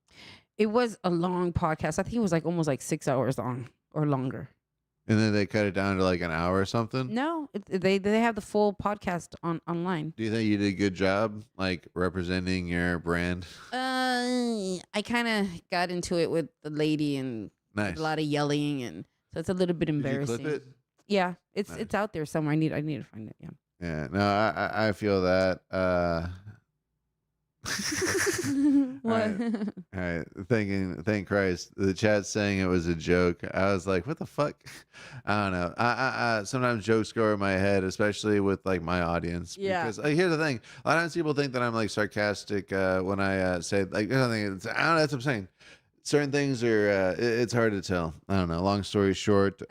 It was a long podcast. I think it was like almost like 6 hours long or longer. And then they cut it down to like an hour or something? No, they have the full podcast online. Do you think you did a good job like representing your brand? I kind of got into it with the lady and Nice. a lot of yelling, and so it's a little bit Did you embarrassing. clip it? Yeah, it's Nice. it's out there somewhere. I need to find it. Yeah. Yeah, no, I feel that. What? All right, thank Christ. The chat's saying it was a joke. I was like, what the fuck? I don't know. I sometimes jokes go over my head, especially with like my audience. Yeah. Because here's the thing: a lot of times people think that I'm like sarcastic when I say like I don't know. That's what I'm saying. Certain things are it's hard to tell. I don't know. Long story short,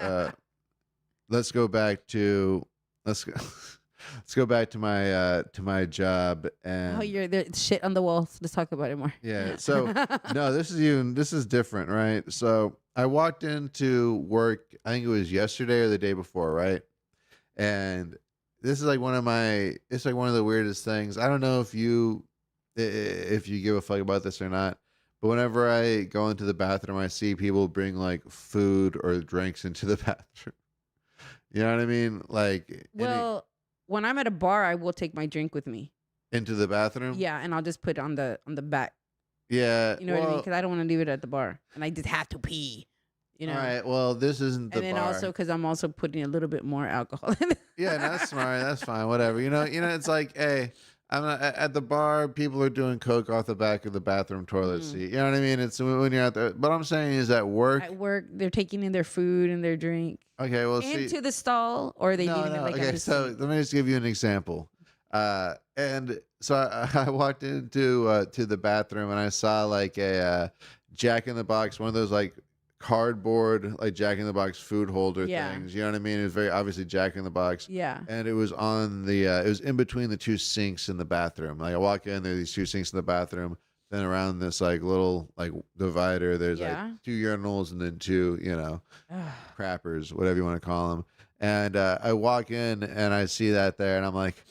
let's go back to let's go back to my job and Oh, you're there. Shit on the wall. Let's talk about it more. yeah. So no, this is different, right? So I walked into work, I think it was yesterday or the day before, right? And this is like it's like one of the weirdest things. I don't know if you give a fuck about this or not, but whenever I go into the bathroom, I see people bring like food or drinks into the bathroom. You know what I mean? Like Well, when I'm at a bar, I will take my drink with me. into the bathroom. Yeah, and I'll just put it on the back. Yeah. You know what I mean? well, Because I don't want to leave it at the bar, and I just have to pee. You know. All right. Well, this isn't the And then bar. also because I'm also putting a little bit more alcohol in it. Yeah, that's smart. That's fine. Whatever. You know. It's like, hey, I'm not, at the bar. People are doing coke off the back of the bathroom toilet seat. You know what I mean? It's when you're out there. But I'm saying is at work. At work, they're taking in their food and their drink Okay. Well, see. into the stall, or are they leaving it like on okay. the So seat? let me just give you an example. And so I walked into to the bathroom and I saw like a Jack in the Box, one of those like cardboard like Jack in the Box food holder Yeah. things. You know what I mean? It was very obviously Jack in the Box. Yeah. And it was on the it was in between the two sinks in the bathroom. Like I walk in, there are these two sinks in the bathroom. Then around this like little like divider, there's Yeah. like two urinals and then two, crappers, whatever you want to call them. And I walk in and I see that there, and I'm like,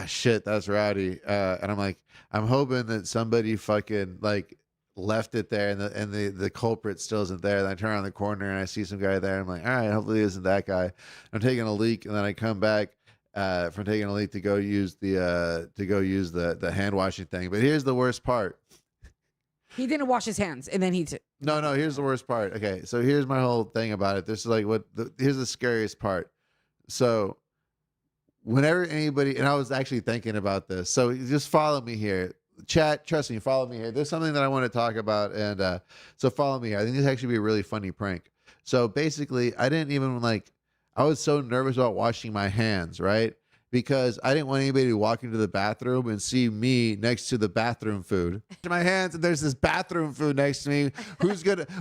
shit, that's rowdy. And I'm like, I'm hoping that somebody fucking like left it there, and the culprit still isn't there. Then I turn around the corner and I see some guy there. I'm like, all right, hopefully it isn't that guy. I'm taking a leak, and then I come back from taking a leak to go use the hand washing thing. But here's the worst part. He didn't wash his hands, and then No, here's the worst part. Okay, so here's my whole thing about it. This is like here's the scariest part. So whenever anybody, and I was actually thinking about this, so just follow me here. chat, trust me, follow me here. There's something that I want to talk about, and so follow me here. I think this actually be a really funny prank. So basically, I didn't even I was so nervous about washing my hands, right? Because I didn't want anybody to walk into the bathroom and see me next to the bathroom food. My hands, and there's this bathroom food next to me.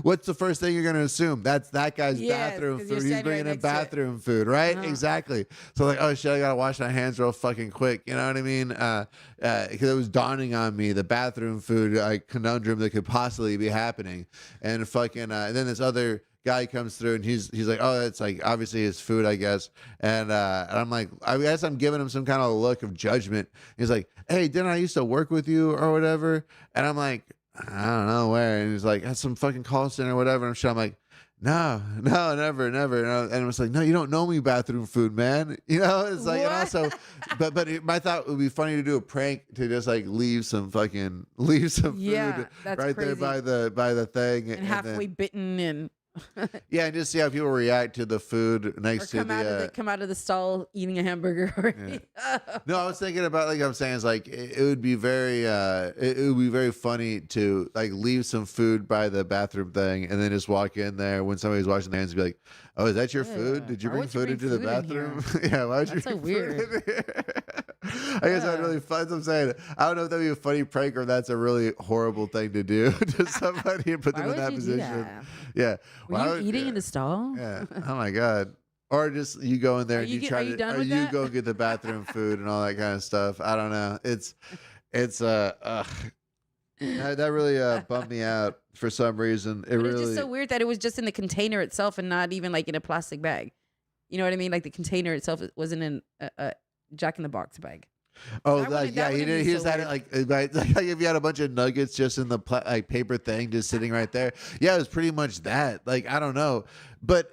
What's the first thing you're gonna assume? That's that guy's bathroom 'cause you're food. He's standing right bringing in next to it. bathroom food, right? Exactly. So like, oh shit, I gotta wash my hands real fucking quick. You know what I mean? Because it was dawning on me the bathroom food conundrum that could possibly be happening, and fucking, and then this other guy comes through and he's like, oh, that's like obviously his food, I guess. And I'm like, I guess I'm giving him some kind of look of judgment. He's like, hey, didn't I used to work with you or whatever? And I'm like, I don't know where. And he's like, at some fucking call center or whatever. I'm like, no, never. And I was like, no, you don't know me, bathroom food, man. You know, it's like, and also, my thought it would be funny to do a prank to just like leave some food that's right crazy. there by the thing. And halfway bitten and Yeah, and just see how people react to the food next to come out of the stall eating a hamburger. No, I was thinking about I'm saying is like it would be very it would be very funny to like leave some food by the bathroom thing and then just walk in there when somebody's washing their hands and be like, oh, is that your food? Did you Why bring would you food bring into the food in here? bathroom? Yeah, why would you That's so bring food weird. in here? I guess that'd really fun. That's what I'm saying. I don't know if that'd be a funny prank or if that's a really horrible thing to do to somebody and put Why them in would that you do position. that? Yeah. Were Why you would- eating in the stall? Yeah. Oh my god. Or just you go in there Are and you you get- try are you to, done or with you that? go get the bathroom food and all that kind of stuff. I don't know. That really bummed me out for some reason. It But really. it's just so weird that it was just in the container itself and not even like in a plastic bag. You know what I mean? Like the container itself wasn't in a Jack in the Box bag. Oh, That wouldn't- that he wouldn't did. be He so just had it like if you had a bunch of nuggets just in the paper thing, just sitting right there. Yeah, it was pretty much that. Like I don't know, but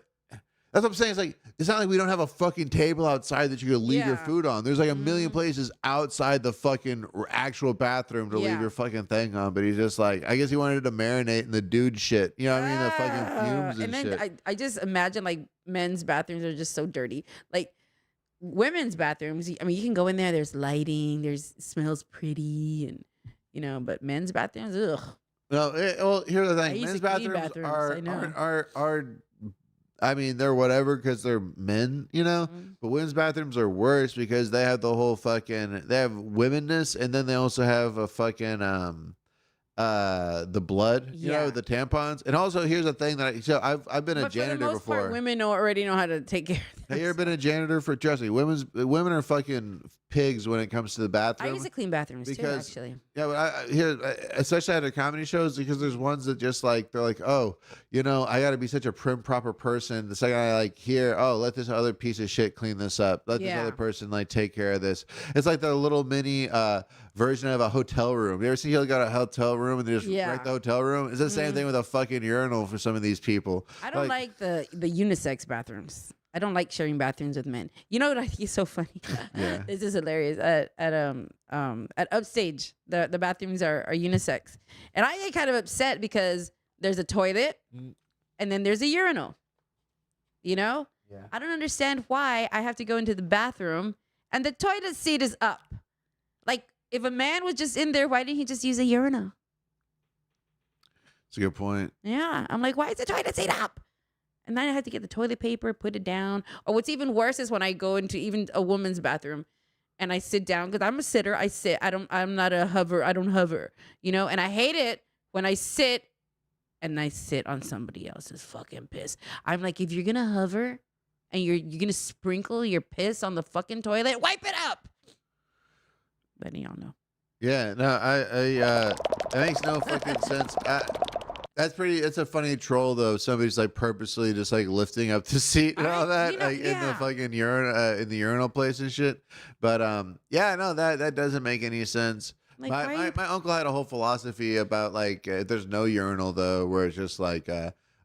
that's what I'm saying. It's not like we don't have a fucking table outside that you could leave your Yeah. food on. There's like a million places outside the fucking actual bathroom to leave Yeah. your fucking thing on. But he's just like, I guess he wanted to marinate in the dude shit. You know what I mean? The fucking fumes and then shit. I just imagine like men's bathrooms are just so dirty. Like women's bathrooms, I mean, you can go in there. There's lighting. There's smells pretty, and but men's bathrooms, ugh. No, well, here's the I thing. used Men's to clean bathrooms bathrooms, I know. are I mean, they're whatever because they're men, But women's bathrooms are worse because they have the whole fucking they have womenness and then they also have a fucking the blood, Yeah. the tampons. And also here's the thing I've been a But for the janitor most before. part, women already know how to take care of Have you ever been a janitor for trust me, women are fucking pigs when it comes to the I bathroom. used to clean bathrooms Because- too, actually. Yeah, but especially at the comedy shows, because there's ones that just like they're like, oh, I got to be such a prim proper person. The second I hear, oh, let this other piece of shit clean this up. Let this Yeah. other person take care of this. It's like the little mini version of a hotel room. You ever see you go to a hotel room and they just Yeah. write the hotel room? It's the same thing with a fucking urinal for some of these people. I don't like the unisex bathrooms. I don't like sharing bathrooms with men. You know what I think is so funny? Yeah. This is hilarious. At Upstage, the bathrooms are unisex, and I get kind of upset because there's a toilet, and then there's a urinal. Yeah. I don't understand why I have to go into the bathroom and the toilet seat is up. Like if a man was just in there, why didn't he just use a urinal? That's a good point. Yeah, I'm like, why is the toilet seat up? And then I have to get the toilet paper, put it down. Or what's even worse is when I go into even a woman's bathroom and I sit down because I'm a sitter. I sit. I'm not a hover. I don't hover. And I hate it when I sit and I sit on somebody else's fucking piss. I'm like, if you're gonna hover and you're gonna sprinkle your piss on the fucking toilet, wipe it up. But y'all know. Yeah, no, that makes no fucking sense. It's a funny troll though. Somebody's purposely just lifting up the seat and all that, in the yeah. fucking in the urinal place and shit. But yeah, no, that doesn't make any sense. Like, why are you- My uncle had a whole philosophy about there's no urinal though, where it's just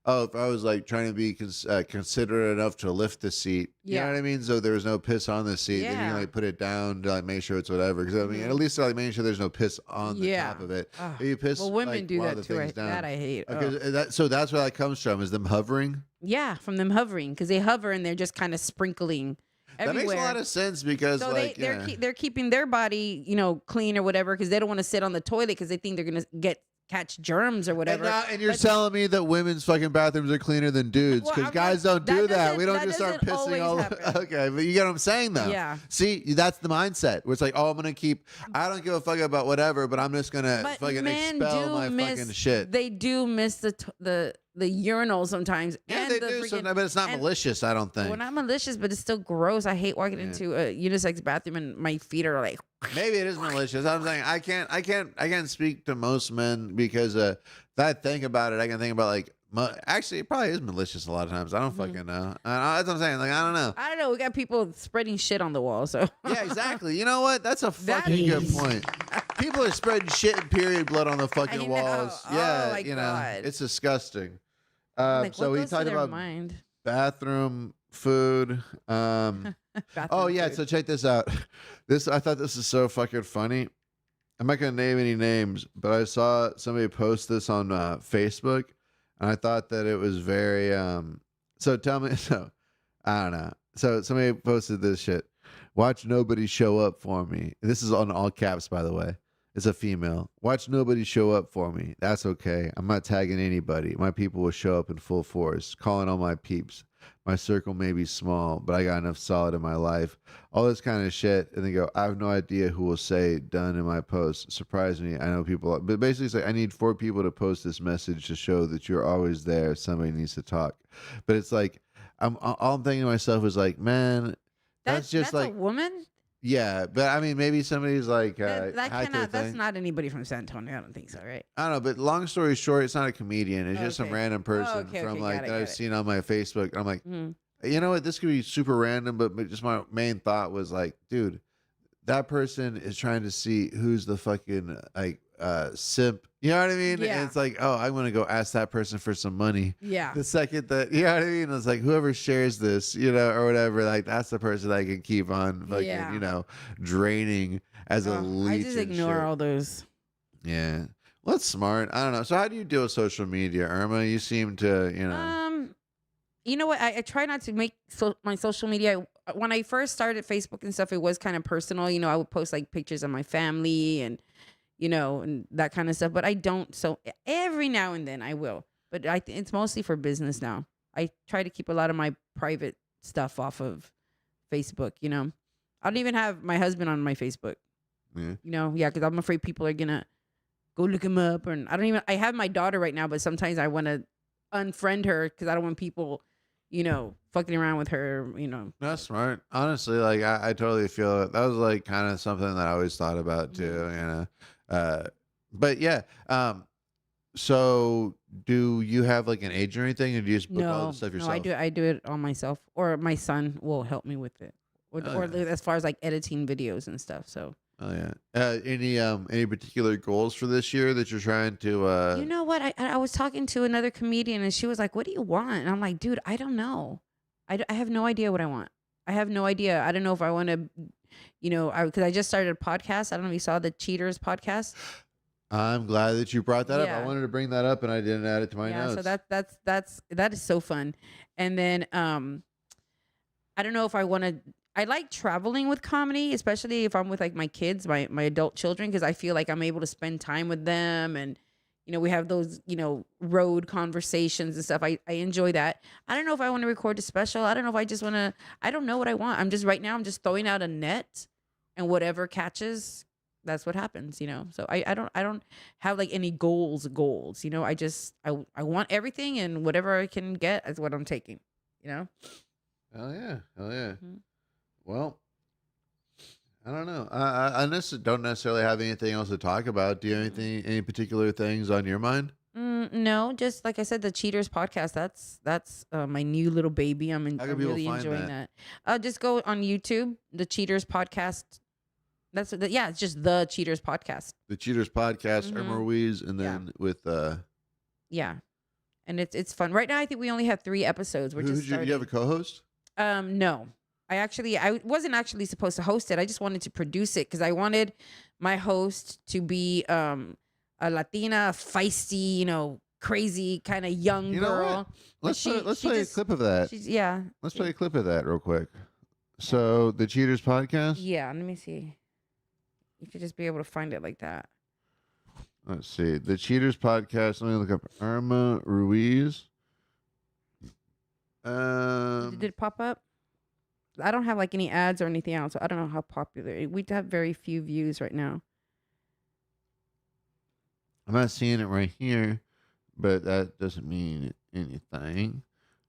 oh, if I was trying to be considerate enough to lift the seat, you know Yeah. what I mean? So there was no piss on the seat, then you Yeah. can put it down to make sure it's whatever. Because I mean, at least they're making sure there's no piss on the Yeah. top of it. Ugh. You piss. Well, women do while that the too. thing's down. That I hate. Ugh. Okay, so that's where that comes from, is them hovering. Yeah, from them hovering because they hover and they're just kind of sprinkling. everywhere. That makes a lot of sense because So like they're keeping their body, clean or whatever, because they don't want to sit on the toilet because they think they're gonna catch germs or whatever. And you're But- telling me that women's fucking bathrooms are cleaner than dudes Well, because I'm guys not- don't do that that. We don't doesn't- just that start doesn't pissing always all. happen. Okay, but you get what I'm saying though. Yeah. See, that's the mindset where it's like, oh, I'm gonna keep. I don't give a fuck about whatever, but I'm just gonna But fucking men expel do my miss, fucking shit. They do miss the urinal sometimes. Yeah, and they the do freaking- sometimes, but it's not and- malicious. I don't think. Well, not malicious, but it's still gross. I hate walking into a unisex bathroom and my feet are like. Maybe it is malicious. I'm saying I can't speak to most men because if I think about it, I can think about like actually it probably is malicious a lot of times. I don't fucking know. That's what I'm saying. Like I don't know. I don't know. We got people spreading shit on the wall. So Yeah, exactly. You know what? That's a fucking good point. People are spreading shit and period blood on the fucking I know. walls. Oh, Yeah, my God. it's disgusting. like, So what we goes talked through their about mind? bathroom, food. Oh yeah, food. so check this out. I thought this is so fucking funny. I'm not gonna name any names, but I saw somebody post this on Facebook, and I thought that it was very. So tell me. So I don't know. So somebody posted this shit. Watch nobody show up for me. This is on all caps, by the way. It's a female. Watch nobody show up for me. That's okay. I'm not tagging anybody. My people will show up in full force, calling all my peeps. My circle may be small, but I got enough solid in my life. All this kind of shit. And they go, I have no idea who will say done in my post. Surprise me. I know people. But basically, it's like, I need 4 people to post this message to show that you're always there. Somebody needs to talk. But it's like, all I'm thinking to myself is like, man, that's just like, a woman. yeah. But I mean, maybe somebody's like, That hacked cannot. their That's thing. not anybody from San Antonio. I don't think so, right? I don't know, but long story short, it's not a comedian. It's just some Okay. random person okay, from okay, like got it, that got I've it. seen on my Facebook. I'm like, Mhm. you know what? This could be super random, but just my main thought was like, dude, that person is trying to see who's the fucking like simp. You know what I mean? Yeah. And it's like, oh, I'm gonna go ask that person for some money. Yeah. The second that, you know what I mean? It's like whoever shares this, or whatever, like that's the person I can keep on fucking, Yeah. draining as a leech. I just and ignore shit. all those. Yeah. Well, that's smart. I don't know. So how do you deal with social media, Irma? You seem to, You know what? I try not to make my social media. When I first started Facebook and stuff, it was kind of personal. I would post like pictures of my family and and that kind of stuff. But I don't. So every now and then I will. But it's mostly for business now. I try to keep a lot of my private stuff off of Facebook. I don't even have my husband on my Facebook. Yeah. Because I'm afraid people are gonna go look him up. And I have my daughter right now, but sometimes I want to unfriend her because I don't want people, fucking around with her. That's smart. Honestly, like I totally feel it. That was like kind of something that I always thought about too, But yeah. So do you have like an agent or anything, or do you just book all No, the stuff no, yourself? I do it all myself, or my son will help me with it, or as far as like editing videos and stuff. So. Oh yeah. Any particular goals for this year that you're trying to? You know what? I was talking to another comedian and she was like, "What do you want?" And I'm like, "Dude, I don't know. I have no idea what I want. I have no idea. I don't know if I want to, because I just started a podcast. I don't know if you saw the Cheaters podcast. I'm glad that you brought that up. Yeah. I wanted to bring that up and I didn't add it to my notes. So that is so fun. And then I don't know if I want to. I like traveling with comedy, especially if I'm with like my kids, my adult children, because I feel like I'm able to spend time with them, and we have those road conversations and stuff. I enjoy that. I don't know if I want to record a special. I don't know if I just want to. I don't know what I want. I'm just throwing out a net, and whatever catches, that's what happens. So I don't have like any goals. I want everything, and whatever I can get is what I'm taking. Hell yeah. Mhm. Well, I don't know. I don't necessarily have anything else to talk about. Do you have any particular things on your mind? No, just like I said, the Cheaters podcast. That's my new little baby. I'm How can people really find enjoying that. Just go on YouTube, the Cheaters podcast. It's just the Cheaters podcast. The Cheaters podcast, Mhm. Irma Ruiz, and then with Yeah, and it's fun. Right now, I think we only have 3 episodes. We're just you have a starting. co-host? No. I wasn't actually supposed to host it. I just wanted to produce it because I wanted my host to be a Latina, feisty, crazy kind of young You know girl. what? Let's play a clip of that. Yeah. Let's play a clip of that real quick. So the Cheaters podcast. Yeah, let me see. You should just be able to find it like that. Let's see. The Cheaters podcast. Let me look up Irma Ruiz. Did it pop up? I don't have like any ads or anything else, so I don't know how popular. We have very few views right now. I'm not seeing it right here, but that doesn't mean anything.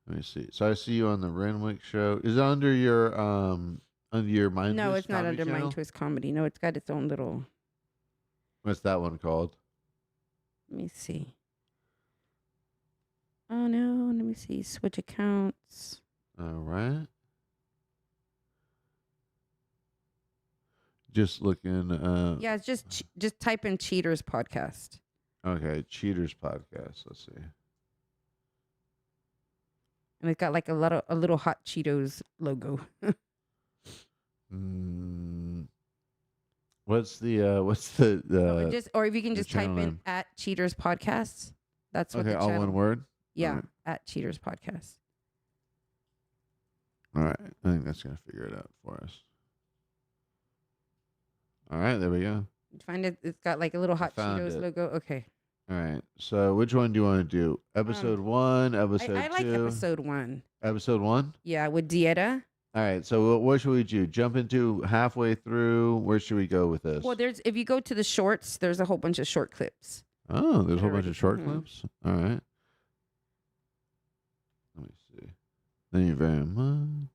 Let me see. So I see you on the Renwick show. Is it under your Mind No, Twist it's not comedy under channel? Mind Twist Comedy. No, it's got its own little. What's that one called? Let me see. Oh no, let me see. Switch accounts. All right. Just looking. Yeah, it's just type in Cheaters podcast. Okay, Cheaters podcast. Let's see. And it's got like a little hot Cheetos logo. What's the or if you can the just type channel in name? at Cheaters podcast. That's what okay, the all channel. one word. Yeah, Alright. at Cheaters podcast. All right, I think that's gonna figure it out for us. All right, there we go. You find it? It's got like a little hot Found Cheetos it. logo. Okay. All right, so which one do you want to do? Episode 1, episode 2. I like episode 1. Episode 1. Yeah, with Dieta. All right, so what should we do? Jump into halfway through. Where should we go with this? Well, if you go to the shorts, there's a whole bunch of short clips. Oh, there's a whole bunch of short Mhm. clips. All right. Let me see. Thank you very much.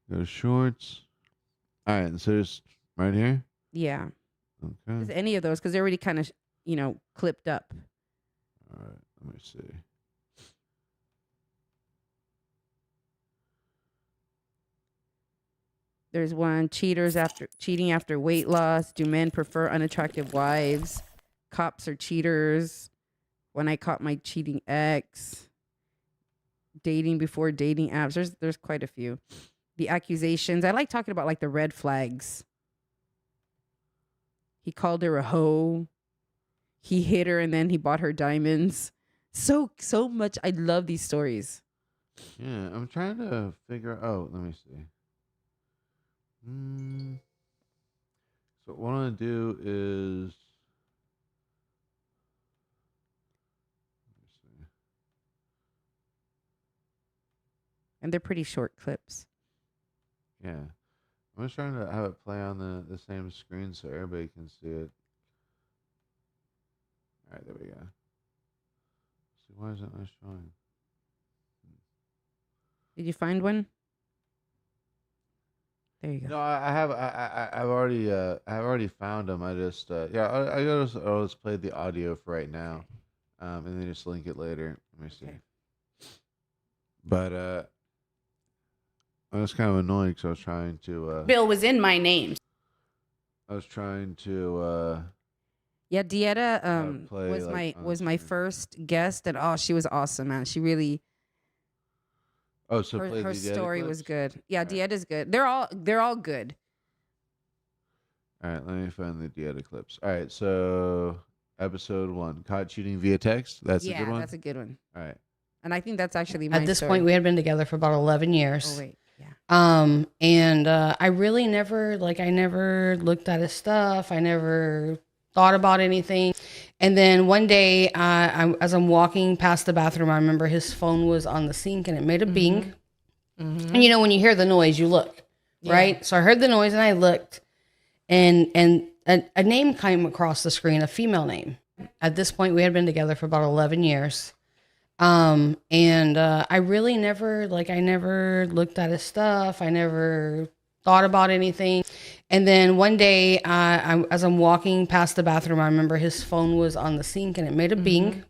Go to shorts. All right, so just right here. Yeah. Okay. Just any of those because they're already kind of, clipped up. All right, let me see. There's one cheating after weight loss. Do men prefer unattractive wives? Cops are cheaters. When I caught my cheating ex. Dating before dating apps. There's quite a few. The accusations. I like talking about like the red flags. He called her a hoe. He hit her and then he bought her diamonds. So much. I love these stories. Yeah, I'm trying to figure. Oh, let me see. So what I want to do is. Let me see. And they're pretty short clips. Yeah, I'm just trying to have it play on the same screen so everybody can see it. All right, there we go. See, why is it not showing? Did you find one? There you go. No, I've already found them. I just I'll just play the audio for right now, and then just link it later. Let me see. Okay. But I was kind of annoyed because I was trying to. Bill was in my name. I was trying to. Yeah, Dieta play, was like, on my the screen. first guest, and she was awesome, man. She really Oh, so play her the Dieta story was clips? good. Yeah, All right. Dieta's good. They're all good. All right, let me find the Dieta clips. All right, so episode 1, caught cheating via text. That's a good one. That's a good one. All right. And I think that's actually my At this story. point, we had been together for about 11 years. Oh wait, yeah. And I really never looked at his stuff. I never thought about anything. And then one day, as I'm walking past the bathroom, I remember his phone was on the sink and it made a bing. Mm-hmm. And when you hear the noise, you look, right? So I heard the noise and I looked, and a name came across the screen, a female name. At this point, we had been together for about 11 years. And I really never looked at his stuff. I never thought about anything. And then one day, as I'm walking past the bathroom, I remember his phone was on the sink and it made a bing.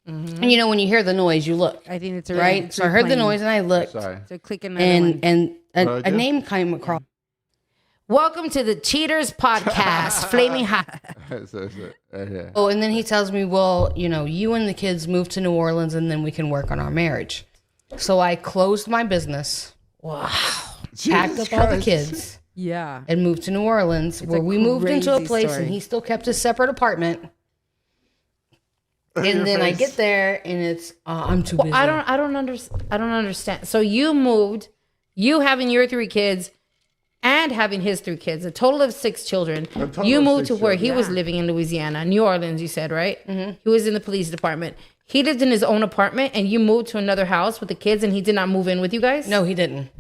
Mm-hmm. And when you hear the noise, you look, I think it's right? it's So I heard the replaying. noise and I looked, Sorry. So click another one. and What'd I a do? name came across. Welcome to the Cheaters Podcast, Flaming Hot. Yeah. Oh, and then he tells me, well, you and the kids move to New Orleans and then we can work on our marriage. So I closed my business, packed up all the kids, Yeah. and moved to New Orleans, where a we moved into a crazy place story. and he still kept his separate apartment. And then I get there and it's, I'm too busy. I don't understand. So you moved You having your 3 kids and having his 3 kids, a total of 6 children. You moved to where he was living in Louisiana, New Orleans, you said, right? Mm-hmm. He was in the police department. He lived in his own apartment and you moved to another house with the kids and he did not move in with you guys? No, he didn't.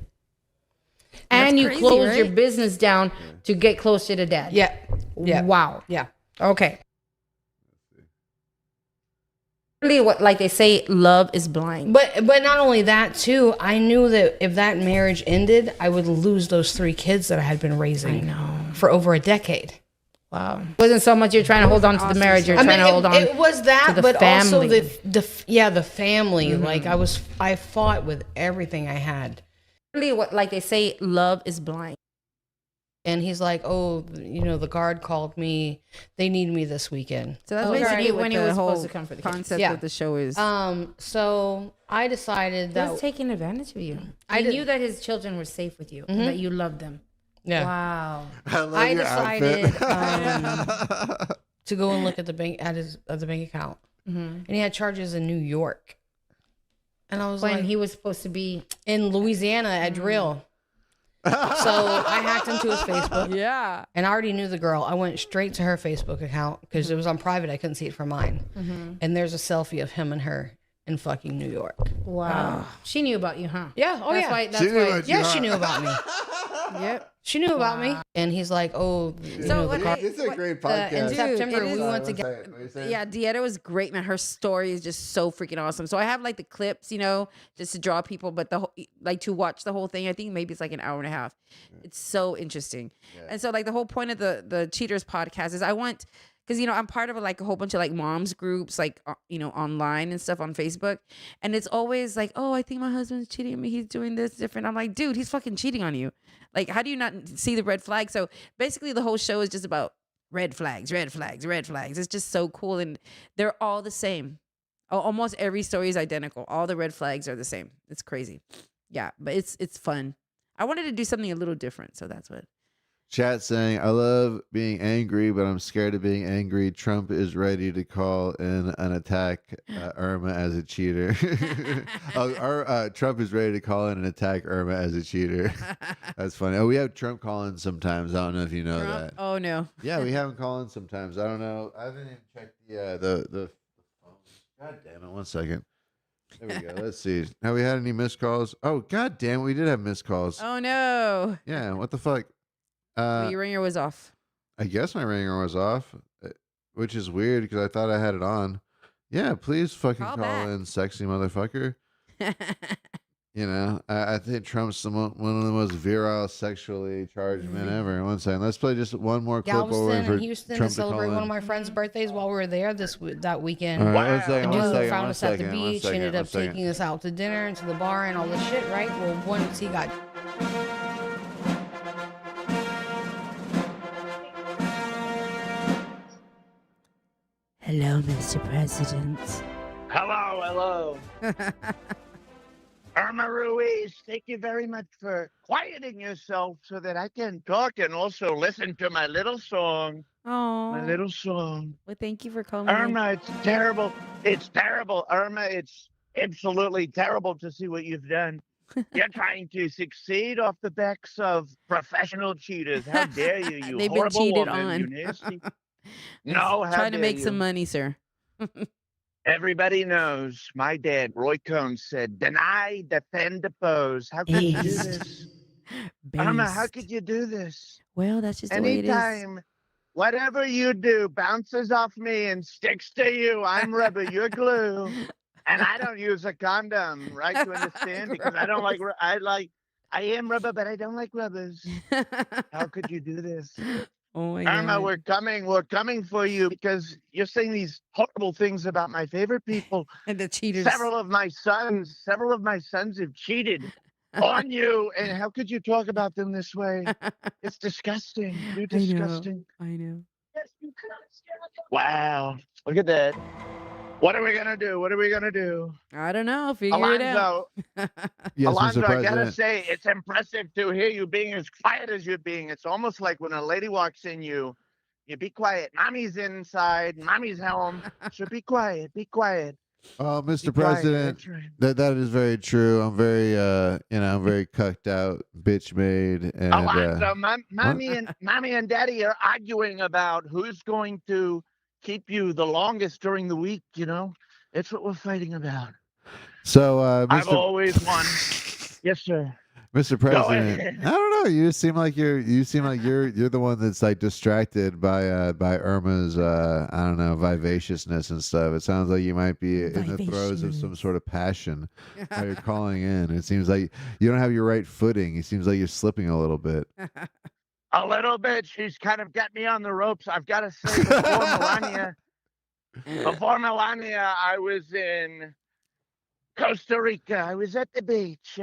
And you crazy, closed right? your business down to get closer to dad. Yeah. Yeah. Wow. Yeah. Okay. Really, what like they say, love is blind. But not only that too, I knew that if that marriage ended, I would lose those 3 kids that I had been raising for over a decade. Wow. It wasn't so much you're trying to hold on to the marriage, you're trying to hold on. It was that, to the but family. also the family. Like I fought with everything I had. Really, what like they say, love is blind. And he's like, oh, the guard called me. They need me this weekend. So that's basically when he was supposed to come for the concept of the show is. So I decided He that was taking advantage of you. I knew that his children were safe with you, and that you loved them. Yeah. Wow. I decided to go and look at the bank at the bank account, and he had charges in New York. And I was When like, he was supposed to be in Louisiana at drill. So I hacked into his Facebook. Yeah. And I already knew the girl. I went straight to her Facebook account because it was on private. I couldn't see it from mine. And there's a selfie of him and her in fucking New York. Wow. She knew about you, huh? Yeah. Oh, That's yeah. why. That's She knew why. about you, Yeah, huh? she knew about me. Yep. She knew about me. And he's like, oh, So what? It's a great podcast. in September, it we is- went to One get. second, what are you saying? Yeah, Dieta was great, man. Her story is just so freaking awesome. So I have like the clips, just to draw people, but to watch the whole thing, I think maybe it's like an hour and a half. It's so interesting. And so like the whole point of the Cheaters podcast is I want, because I'm part of a whole bunch of like moms groups, online and stuff on Facebook, and it's always like, oh, I think my husband's cheating on me. He's doing this different. I'm like, dude, he's fucking cheating on you. Like, how do you not see the red flag? So basically, the whole show is just about red flags, red flags, red flags. It's just so cool, and they're all the same. Almost every story is identical. All the red flags are the same. It's crazy. Yeah, but it's fun. I wanted to do something a little different, so that's what. Chat saying, I love being angry, but I'm scared of being angry. Trump is ready to call in an attack Irma as a cheater. Trump is ready to call in and attack Irma as a cheater. That's funny. Oh, we have Trump calling sometimes. I don't know if you know that. Oh no. Yeah, we have him calling sometimes. I don't know. I haven't even checked the phones. God damn it. 1 second. There we go. Let's see. Have we had any missed calls? Oh, god damn it. We did have missed calls. Oh no. Yeah, what the fuck? Your ringer was off. I guess my ringer was off, which is weird because I thought I had it on. Yeah, please fucking Call call back. in, sexy motherfucker. I think Trump's one of the most virile sexually charged men ever. 1 second. Let's play just one more clip over Galveston for and Houston Trump to to call celebrate one in. of my friends' birthdays while we were there that weekend. All right, 1 second, The one dude second, found one us at the second, one beach, second, ended one up second. taking us out to dinner and to the bar and all this shit, right? Well, once he got Hello, Mr. President. Hello. Irma Ruiz, thank you very much for quieting yourself so that I can talk and also listen to my little song. Oh. My little song. Well, thank you for calling. in. Irma, it's terrible. It's terrible. Irma, it's absolutely terrible to see what you've done. You're trying to succeed off the backs of professional cheaters. How dare you, you They've been horrible cheated woman, on. you nasty. No, how Trying to dare make you. some money, sir. Everybody knows my dad, Roy Cohn, said, deny, defend, oppose. How could you do this? Irma, how Based. could you do this? Well, that's just the way it is. Anytime, whatever you do bounces off me and sticks to you, I'm rubber, you're glue. And I don't use a condom, right? To understand? Because I don't I am rubber, but I don't like rubbers. How could you do this? Oh my Irma, God. we're coming for you because you're saying these horrible things about my favorite people. And the cheaters. Several of my sons have cheated on you, and how could you talk about them this way? It's disgusting. You're disgusting. I know. Wow, look at that. What are we gonna do? I don't know. Figure it out. Alonzo, Yes, Alonzo, Mr. I gotta President. say, it's impressive to hear you being as quiet as you're being. It's almost like when a lady walks in, you be quiet. Mommy's inside. Mommy's home. So be quiet. Be quiet. Mr. Be quiet, President, that's right. that is very true. I'm very I'm very cucked out, bitch made, and Oh, so what? mommy and daddy are arguing about who's going to keep you the longest during the week. That's what we're fighting about. So, I've Mr. always won. Yes, sir. Mr. Go President, ahead. I don't know. You just seem like you're you're the one that's like distracted by Irma's I don't know, vivaciousness and stuff. It sounds like you might be in the throes of some sort of passion while you're calling in. It seems like you don't have your right footing. It seems like you're slipping a little bit. A little bit. She's kind of got me on the ropes. I've got to say, before Melania, I was in Costa Rica. I was at the beach.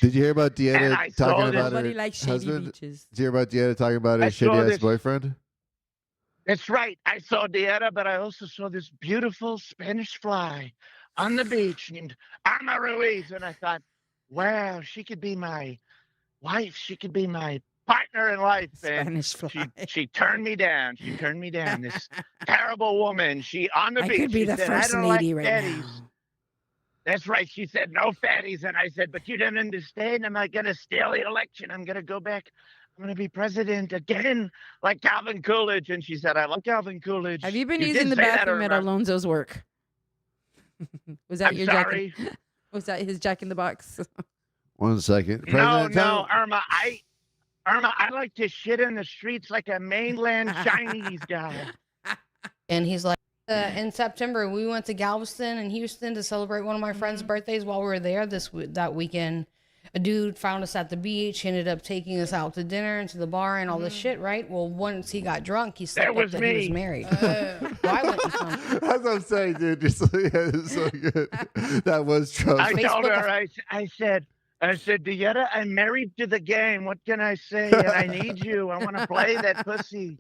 Did you hear about And Dieta I saw talking this- about Nobody her likes shady husband? beaches. Did you hear about Dieta talking about I his saw shitty ass this- boyfriend? That's right. I saw Dieta, but I also saw this beautiful Spanish fly on the beach named Irma Ruiz. And I thought, wow, she could be my wife. She could be my partner in life. And Spanish fly. she turned me down. She turned me down. This terrible woman. She on the I beach. could be she the said, first I don't lady like right fatties. now. That's right. She said, no fatties. And I said, but you didn't understand. I'm not going to steal the election. I'm going to go back. I'm going to be president again, like Calvin Coolidge. And she said, I love Calvin Coolidge. Have you been did using the say that, bathroom at Irma. Alonzo's work? Was that I'm your sorry. Jack? Was that his Jack in the Box? 1 second. No, President, no, Irma. I like to shit in the streets like a mainland Chinese guy. And he's like, in September, we went to Galveston and Houston to celebrate one of my friend's birthdays. While we were there that weekend, a dude found us at the beach. He ended up taking us out to dinner and to the bar and all this shit, right? Well, once he got drunk, he slept was up that he was me. married. Well, I went and found That's what I'm saying, dude. Just it's so good. That was Trump. I told Facebook- her, I said, Dieta, I'm married to the game. What can I say? And I need you. I want to play that pussy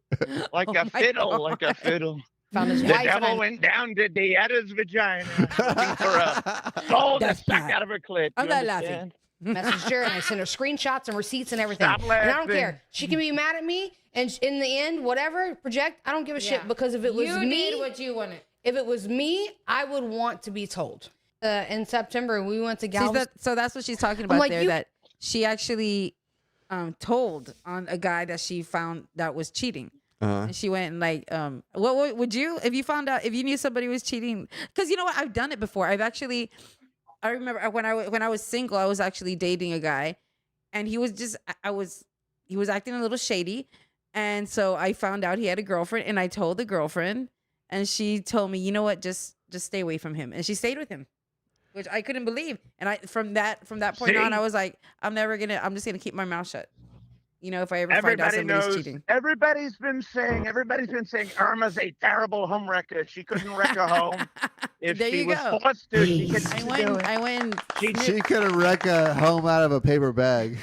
like Oh a my fiddle, like a God. fiddle. found his The wife. And devil went down to Dieta's vagina looking for a soul to That's suck bad. out of her clit. I'm You not laughing. understand? messaged her and I sent her screenshots and receipts and everything. Stop And I don't laughing. care. She can be mad at me and in the end, whatever, project, I don't give a shit because if it was me, what you wanted. if it was me, I would want to be told. In September, we went to Galveston. So that's what she's talking about like, there. you- That she actually told on a guy that she found that was cheating. And she went and like, what would you, if you found out, if you knew somebody was cheating? Because you know what, I've done it before. I remember when I was single, I was actually dating a guy, and he was just, he was acting a little shady, and so I found out he had a girlfriend, and I told the girlfriend, and she told me, you know what, just stay away from him, and she stayed with him, which I couldn't believe, and from that point on, I was like, I'm just gonna keep my mouth shut. You know, if I ever find out Everybody somebody's knows. cheating. Everybody's been saying Irma's a terrible home wrecker. She couldn't wreck a home. If There she you was go. forced to, she could I went. She could have wrecked a home out of a paper bag,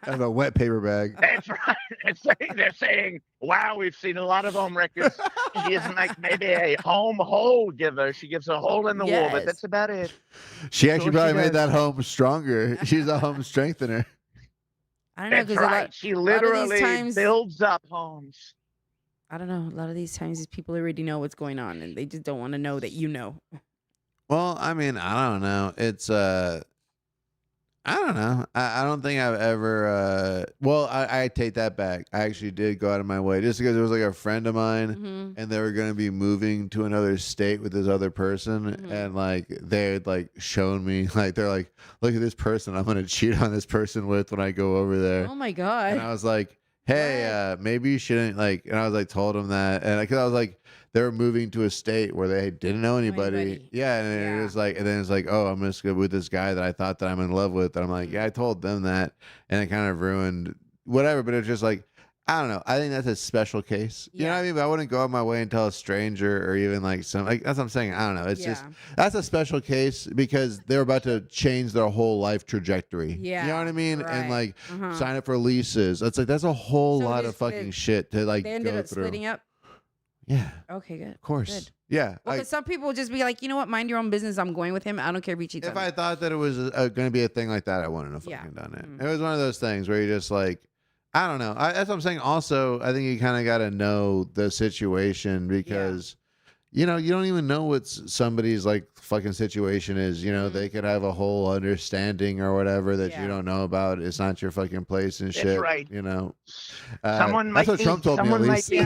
out of a wet paper bag. That's right. They're saying, wow, we've seen a lot of home wreckers. She isn't like maybe a home hole giver. She gives a hole in the wall, but Yes. that's about it. She actually what she probably made does. that home stronger. She's a home strengthener. I don't know, That's because right. She lot of these literally times- builds up homes. I don't know. A lot of these times, these people already know what's going on, and they just don't want to know that you know. Well, I mean, I don't know. It's I don't know. I don't think I've ever well, I take that back. I actually did go out of my way just because it was like a friend of mine Mm-hmm. and they were gonna be moving to another state with this other person Mhm. and like they had like shown me like they're like, look at this person I'm gonna cheat on this person with when I go over there. Oh my god! And I was like, hey, maybe you shouldn't like. And I was like, told him that, and because I was like, they were moving to a state where they didn't know anybody. Anybody. Yeah, and Yeah. it was like, and then it's like, oh, I'm just good with this guy that I thought that I'm in love with. And I'm like, yeah, I told them that, and it kind of ruined whatever. But it's just like, I don't know. I think that's a special case. You know what I mean? But I wouldn't go out my way and tell a stranger or even like some like that's what I'm saying. I don't know. It's just that's a special case because they're about to change their whole life trajectory. Yeah, You know what I mean? right. And like Uh-huh. sign up for leases. It's like that's a whole So lot they of fucking split- shit to like They ended go up through. splitting up. Yeah, Okay, good. of course. Good. Yeah. Well, I- 'cause some people will just be like, you know what, mind your own business. I'm going with him. I don't care if he cheats if on I me. thought that it was going to be a thing like that, I wouldn't have Yeah. fucking done it. Mhm. It was one of those things where you just like, I don't know. That's what I'm saying. Also, I think you kind of got to know the situation because, you know, you don't even know what somebody's like fucking situation is. You know, they could have a whole understanding or whatever that you don't know about. It's not your fucking place and That's shit. right. You know, Someone that's might what be. Trump told me Someone at might least. be.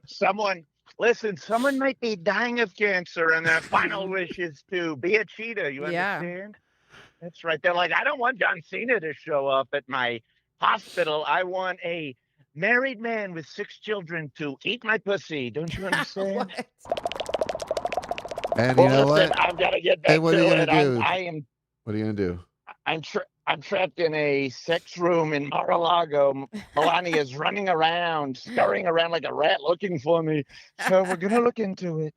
Someone. Listen, someone might be dying of cancer, and their final wish is to be a cheater. You Yeah. understand? That's right. They're like, I don't want John Cena to show up at my hospital. I want a married man with 6 children to eat my pussy. Don't you understand? And you know listen, what? I've got to get back Hey, what are you to gonna it. do? I am. What are you gonna do? I'm trapped in a sex room in Mar-a-Lago. Melania's running around, scurrying around like a rat looking for me. So we're going to look into it.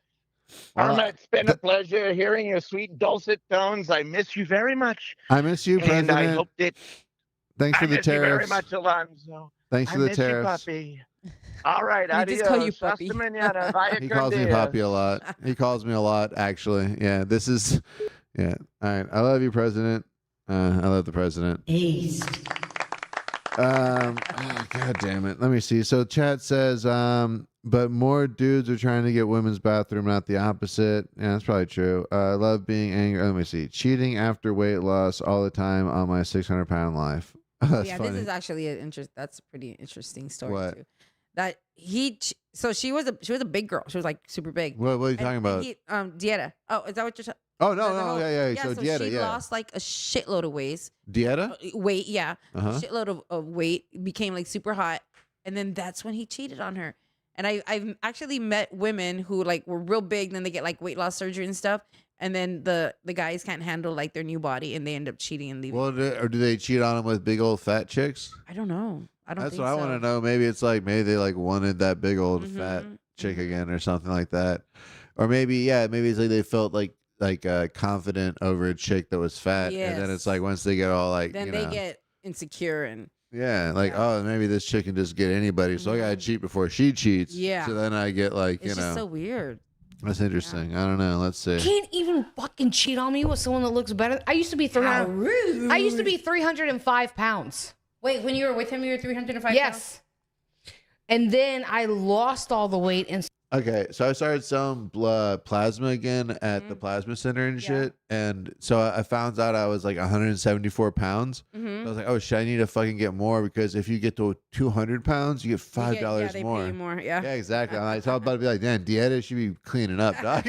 Well, Irma, it's been a pleasure hearing your sweet dulcet tones. I miss you very much. I miss you, And President. I hope that Thanks for I the miss you very tariffs. much, Alonzo. Thanks I for the miss tariffs. you, puppy. All right, He adios. just call you puppy. Hasta mañana. Vaya He con calls me Dios. Poppy a lot. He calls me a lot, actually. Yeah, this is, yeah. All right. I love you, President. I love the president. God damn it. Let me see. So chat says, but more dudes are trying to get women's bathroom, not the opposite. Yeah, that's probably true. I love being angry. Let me see. Cheating after weight loss all the time on my 600-pound life. That's yeah, funny. this is actually that's a pretty interesting story What? too. That so she was a big girl. She was like super big. What are you talking about? Dieta. Oh, is that what you're talking? Oh, no, yeah. So so dieta, she yeah. lost like a shitload of Dieta? weight, yeah, Uh-huh. a shitload of weight, became like super hot, and then that's when he cheated on her. And I've actually met women who like were real big, then they get like weight loss surgery and stuff, and then the guys can't handle like their new body, and they end up cheating and leaving. Well, or do they cheat on them with big old fat chicks? I don't know. I don't. That's think what I want to know. Maybe it's like they like wanted that big old fat chick again or something like that, or maybe it's like they felt like confident over a chick that was fat, and then it's like once they get all like then they get insecure and oh, maybe this chick can just get anybody, so I gotta cheat before she cheats. Yeah. So then I get like it's just so weird. That's interesting. I don't know. Let's see. Can't even fucking cheat on me with someone that looks better. I used to be 305 pounds. Wait, when you were with him, you were 305 Yes. And then I lost all the weight and Okay, so I started selling plasma again at the plasma center and shit, and so I found out I was like 174 pounds. I was like, oh shit, I need to fucking get more, because if you get to 200 pounds, you get $5 they more. pay you more. Yeah, exactly. I was about to be like, damn, Dieta should be cleaning up, dog.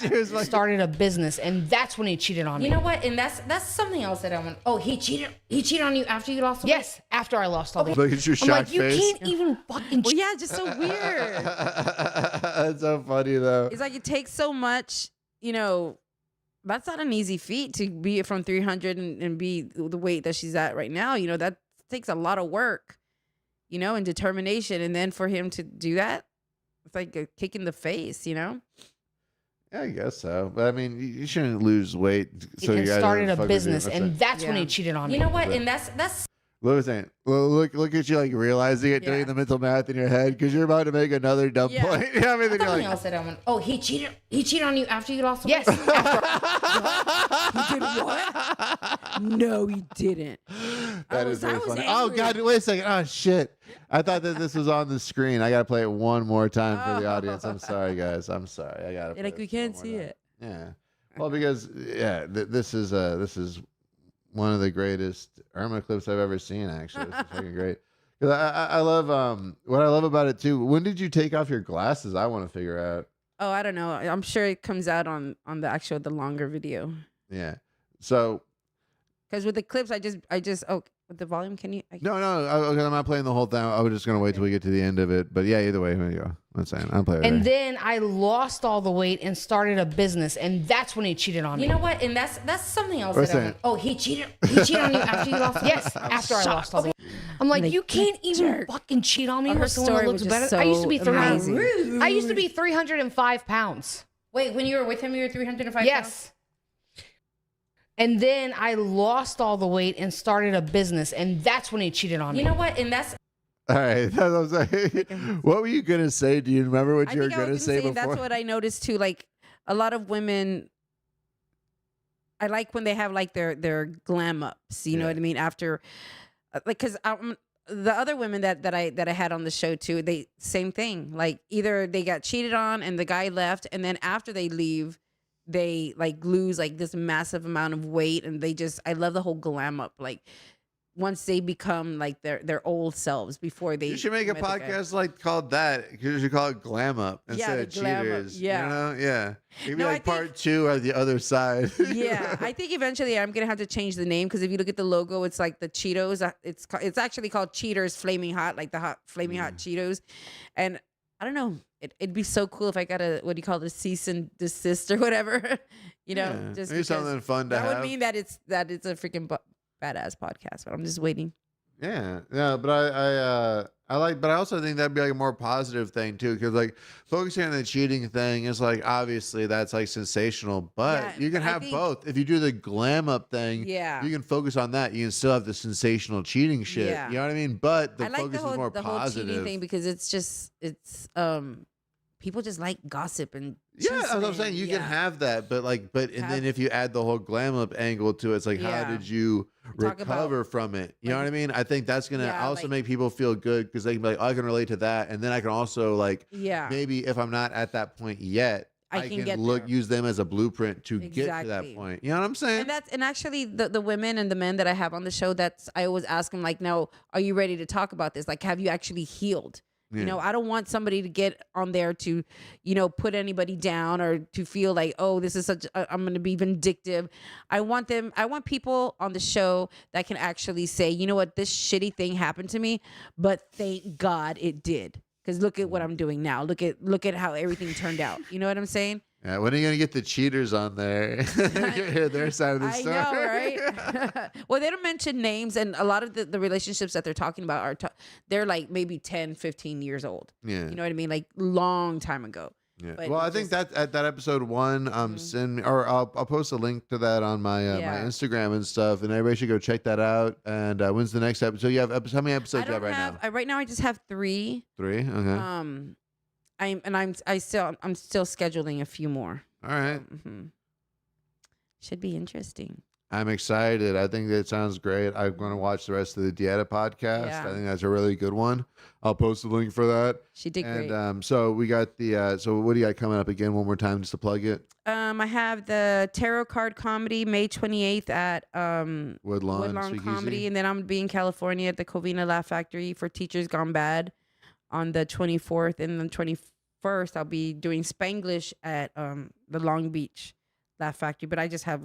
She was like, started a business, and that's when he cheated on me. You know what? And that's something else that I want. Oh, he cheated. He cheated on you after you lost the weight? Yes, after I lost all the weight. look at your I'm shocked like, you face. can't even fucking Well, yeah, just so weird. That's so funny though. It's like it takes so much, that's not an easy feat to be from 300 and be the weight that she's at right now. That takes a lot of work, and determination. And then for him to do that, it's like a kick in the face, Yeah, I guess so. But I mean, you shouldn't lose weight. So and you started a business, and that's when Yeah. he cheated on me. You know what? And that's What was that? Well, look at you like realizing it, doing the mental math in your head, because you're about to make another dumb point. I mean, then you're something like, else that I want. Oh, he cheated. He cheated on you after you lost the Yes. weight? He did what? No, he didn't. that is really funny. Oh God, wait a second. Oh shit. I thought that this was on the screen. I gotta play it one more time for the audience. I'm sorry, guys. I'm sorry. I gotta. Like we can't see it. Yeah. Well, because this is one of the greatest Irma clips I've ever seen. Actually, this is fucking great. Because I love what I love about it too. When did you take off your glasses? I want to figure out. Oh, I don't know. I'm sure it comes out on the longer video. Yeah. So. Because with the clips, I just with the volume, can you? No. I'm not playing the whole thing. I was just gonna wait till we get to the end of it. But yeah, either way, here you go. I'm saying I'm playing. And then I lost all the weight and started a business, and that's when he cheated on me. You know what? And that's something else What's that I that? want. Oh, he cheated. He cheated on you after you lost the weight? Yes, after I lost all the weight. I'm like, you can't even fucking cheat on me Her with someone that story looks was better. just I used to be so amazing. I used to be 305 pounds. Wait, when you were with him, you were 305 Yes. And then I lost all the weight and started a business, and that's when he cheated on me. You know what? And that's All right. That was like, what were you gonna say? Do you remember what you were gonna say before? That's what I noticed too. Like a lot of women, I like when they have like their glam ups. You know what I mean? After, like, because the other women that I had on the show too, they same thing. Like either they got cheated on and the guy left, and then after they leave, they like lose like this massive amount of weight, and I love the whole glam up. Like once they become like their old selves before they. You should make a met the guy. podcast like called that. You should call it Glam Up instead of the Glam Up, Cheaters. yeah. You know? Yeah. Maybe No, I like think- part 2 or the other side. Yeah, I think eventually I'm gonna have to change the name, because if you look at the logo, it's like the Cheetos. It's actually called Cheaters Flaming Hot, like the flaming hot Cheetos. And I don't know, it'd be so cool if I got what do you call it, a cease and desist or whatever. You know, Yeah, just maybe something because fun to that have. would mean that it's a freaking badass podcast. But I'm just waiting. Yeah, but I like, but I also think that'd be like a more positive thing too, because like focusing on the cheating thing is like obviously that's like sensational, but Yeah, you can but I have think- both. If you do the glam up thing, Yeah. you can focus on that. You can still have the sensational cheating shit. Yeah. You know what I mean? But the I like focus the whole is more the whole cheating positive. thing, because it's people just like gossip and Yeah, that's what I'm chisme, saying. You can yeah. have that, but and Have- then if you add the whole glam up angle to it, it's like, Yeah. how did you Talk about, recover from it? You know like- what I mean? I think that's gonna Yeah, also like- make people feel good, because they can be like, oh, I can relate to that, and then I can also like, Yeah. maybe if I'm not at that point yet, I I can can get there. use them as a blueprint to get to that Exactly. point. You know what I'm saying? And actually the women and the men that I have on the show, I always ask them like, now, are you ready to talk about this? Like, have you actually healed? Yeah. You know, I don't want somebody to get on there to, put anybody down or to feel like, oh, this is I'm going to be vindictive. I want people on the show that can actually say, you know what, this shitty thing happened to me, but thank God it did. Because look at what I'm doing now. Look at how everything turned out. You know what I'm saying? Yeah, when are you gonna get the cheaters on there? Hear their side of the I story. know, right? Well, they don't mention names, and a lot of the relationships that they're talking about they're like maybe 10, 15 years old. Yeah. You know what I mean? Like long time ago. Yeah. But Well, I it's think just- that at that episode 1, send me, or I'll post a link to that on my my Yeah. Instagram and stuff, and everybody should go check that out. And when's the next episode? You have how many episodes do you have right now? Right now I just have 3. 3. Okay. I'm still scheduling a few more. All right. Mhm. Should be interesting. I'm excited. I think that sounds great. I'm going to watch the rest of the Dieta podcast. Yeah. I think that's a really good one. I'll post the link for that. She did And great. so we got the so what do you got coming up again? One more time just to plug it. I have the tarot card comedy May 28th at Woodlawn Woodlawn Speakeasy. Comedy, and then I'm gonna be in California at the Covina Laugh Factory for Teachers Gone Bad on the 24th, and the 21st I'll be doing Spanglish at the Long Beach Laugh Factory. But I just have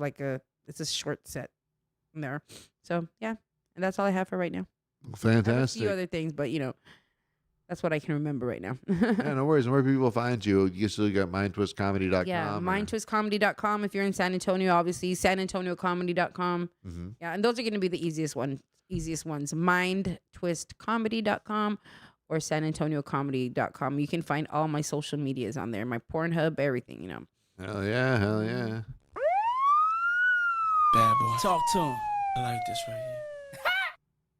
it's a short set in there. So yeah, and that's all I have for right now. I have a Fantastic. few other things, but that's what I can remember right now. Yeah, no worries. And where people find you? You still got mindtwistcomedy.com. Yeah, or- mindtwistcomedy.com if you're in San Antonio, obviously, sanantoniocomedy.com. Mhm. Yeah, and those are going to be the easiest ones. Mindtwistcomedy.com or sanantoniocomedy.com. You can find all my social medias on there, my Pornhub, everything, Hell yeah, hell yeah. Bad boy. Talk to him. I like this right here.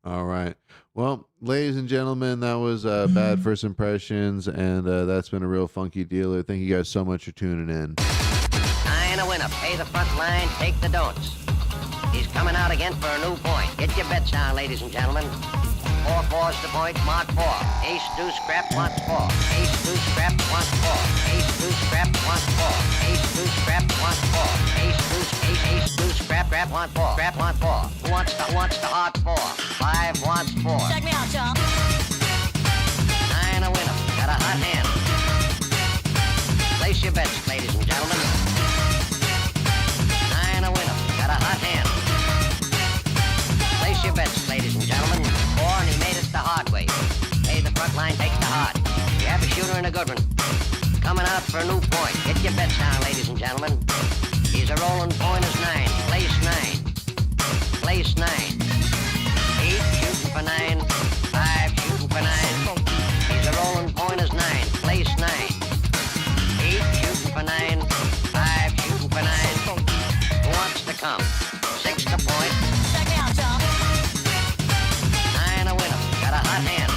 All right. Well, ladies and gentlemen, that was Bad First Impressions, and that's been a real funky dealer. Thank you guys so much for tuning in. Nine a winner. Pay the front line, take the don'ts. He's coming out again for a new point. Get your bets down, ladies and gentlemen. 4-4's the point, mark 4. Ace, deuce, scrap, wants 4. Ace, deuce, scrap, wants 4. Ace, deuce, scrap, wants 4. Ace, deuce, scrap, wants 4. Ace, deuce, ace, deuce, scrap, wants 4. Scrap, wants 4. Who wants the hard 4? 5 wants 4. Check me out, y'all. 9 a winner. Got a hot hand. Place your bets, ladies and gentlemen. 9 a winner. Got a hot hand. Place your bets, ladies and gentlemen. 4, and he made us the hard way. Hey, the front line takes the hard. You have a shooter and a good one. Coming out for a new point. Get your bets down, ladies and gentlemen. He's a rolling point as 9. Place 9. Place 9. 8 shooting for 9. 5 shooting for 9. He's a rolling point as 9. Place 9. 8 shooting for 9. 5 shooting for 9. Who wants to come? 6 to point. Check me out, y'all. 9 a winner. Got a hot hand.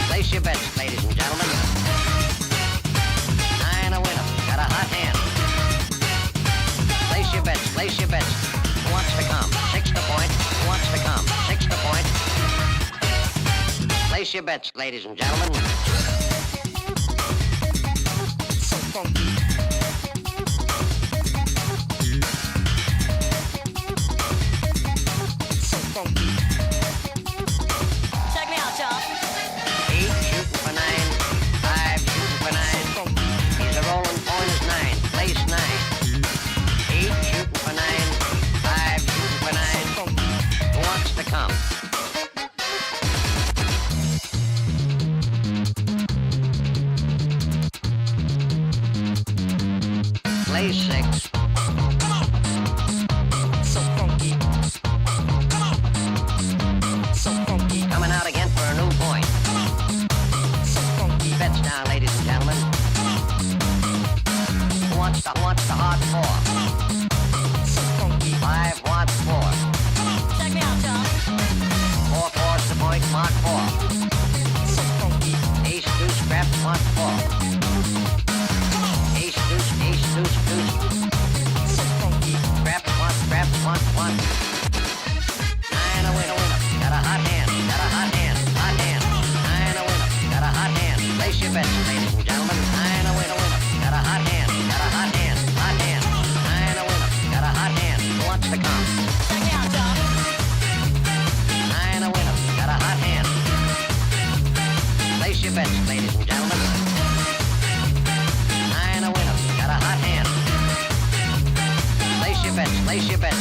Place your bets, ladies and gentlemen. 9 a winner. Got a hot hand. Place your bets. Place your bets. Who wants to come? 6 to point. Who wants to come? 6 to point. Place your bets, ladies and gentlemen. So funky. So funky. Check me out, y'all. 8 shooting for 9. 5 shooting for 9. He's a rolling point is 9. Place 9. 8 shooting for 9. 5 shooting for 9. Who wants to come? Place 6. So funky. So funky. Coming out again for a new point. So funky. Bets down, ladies and gentlemen. Who wants the hard 4? So funky. 5 wants 4. Check me out, y'all. 4 4's the point, mark 4. So funky. Ace deuce scraps, mark 4. Ace deuce, deuce. So funky. Scraps, 1. 9 a winner. Got a hot hand. 9 a winner. Got a hot hand. Place your bets, ladies and gentlemen. 9 a winner. Got a hot hand. 9 a winner. Got a hot hand. Who wants to come? Check me out, y'all. 9 a winner. Got a hot hand. Place your bets, ladies and gentlemen. 9 a winner. Got a hot hand. Place your bets.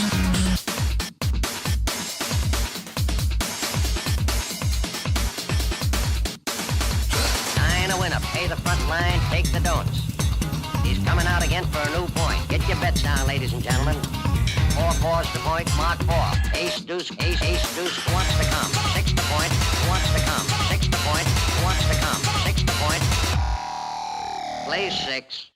9 a winner. Pay the front line, take the don'ts. He's coming out again for a new point. Get your bets down, ladies and gentlemen. 4 4's the point, mark 4. Ace deuce, who wants to come? 6 the point, who wants to come? 6 the point, who wants to come? 6 the point. Plays 6.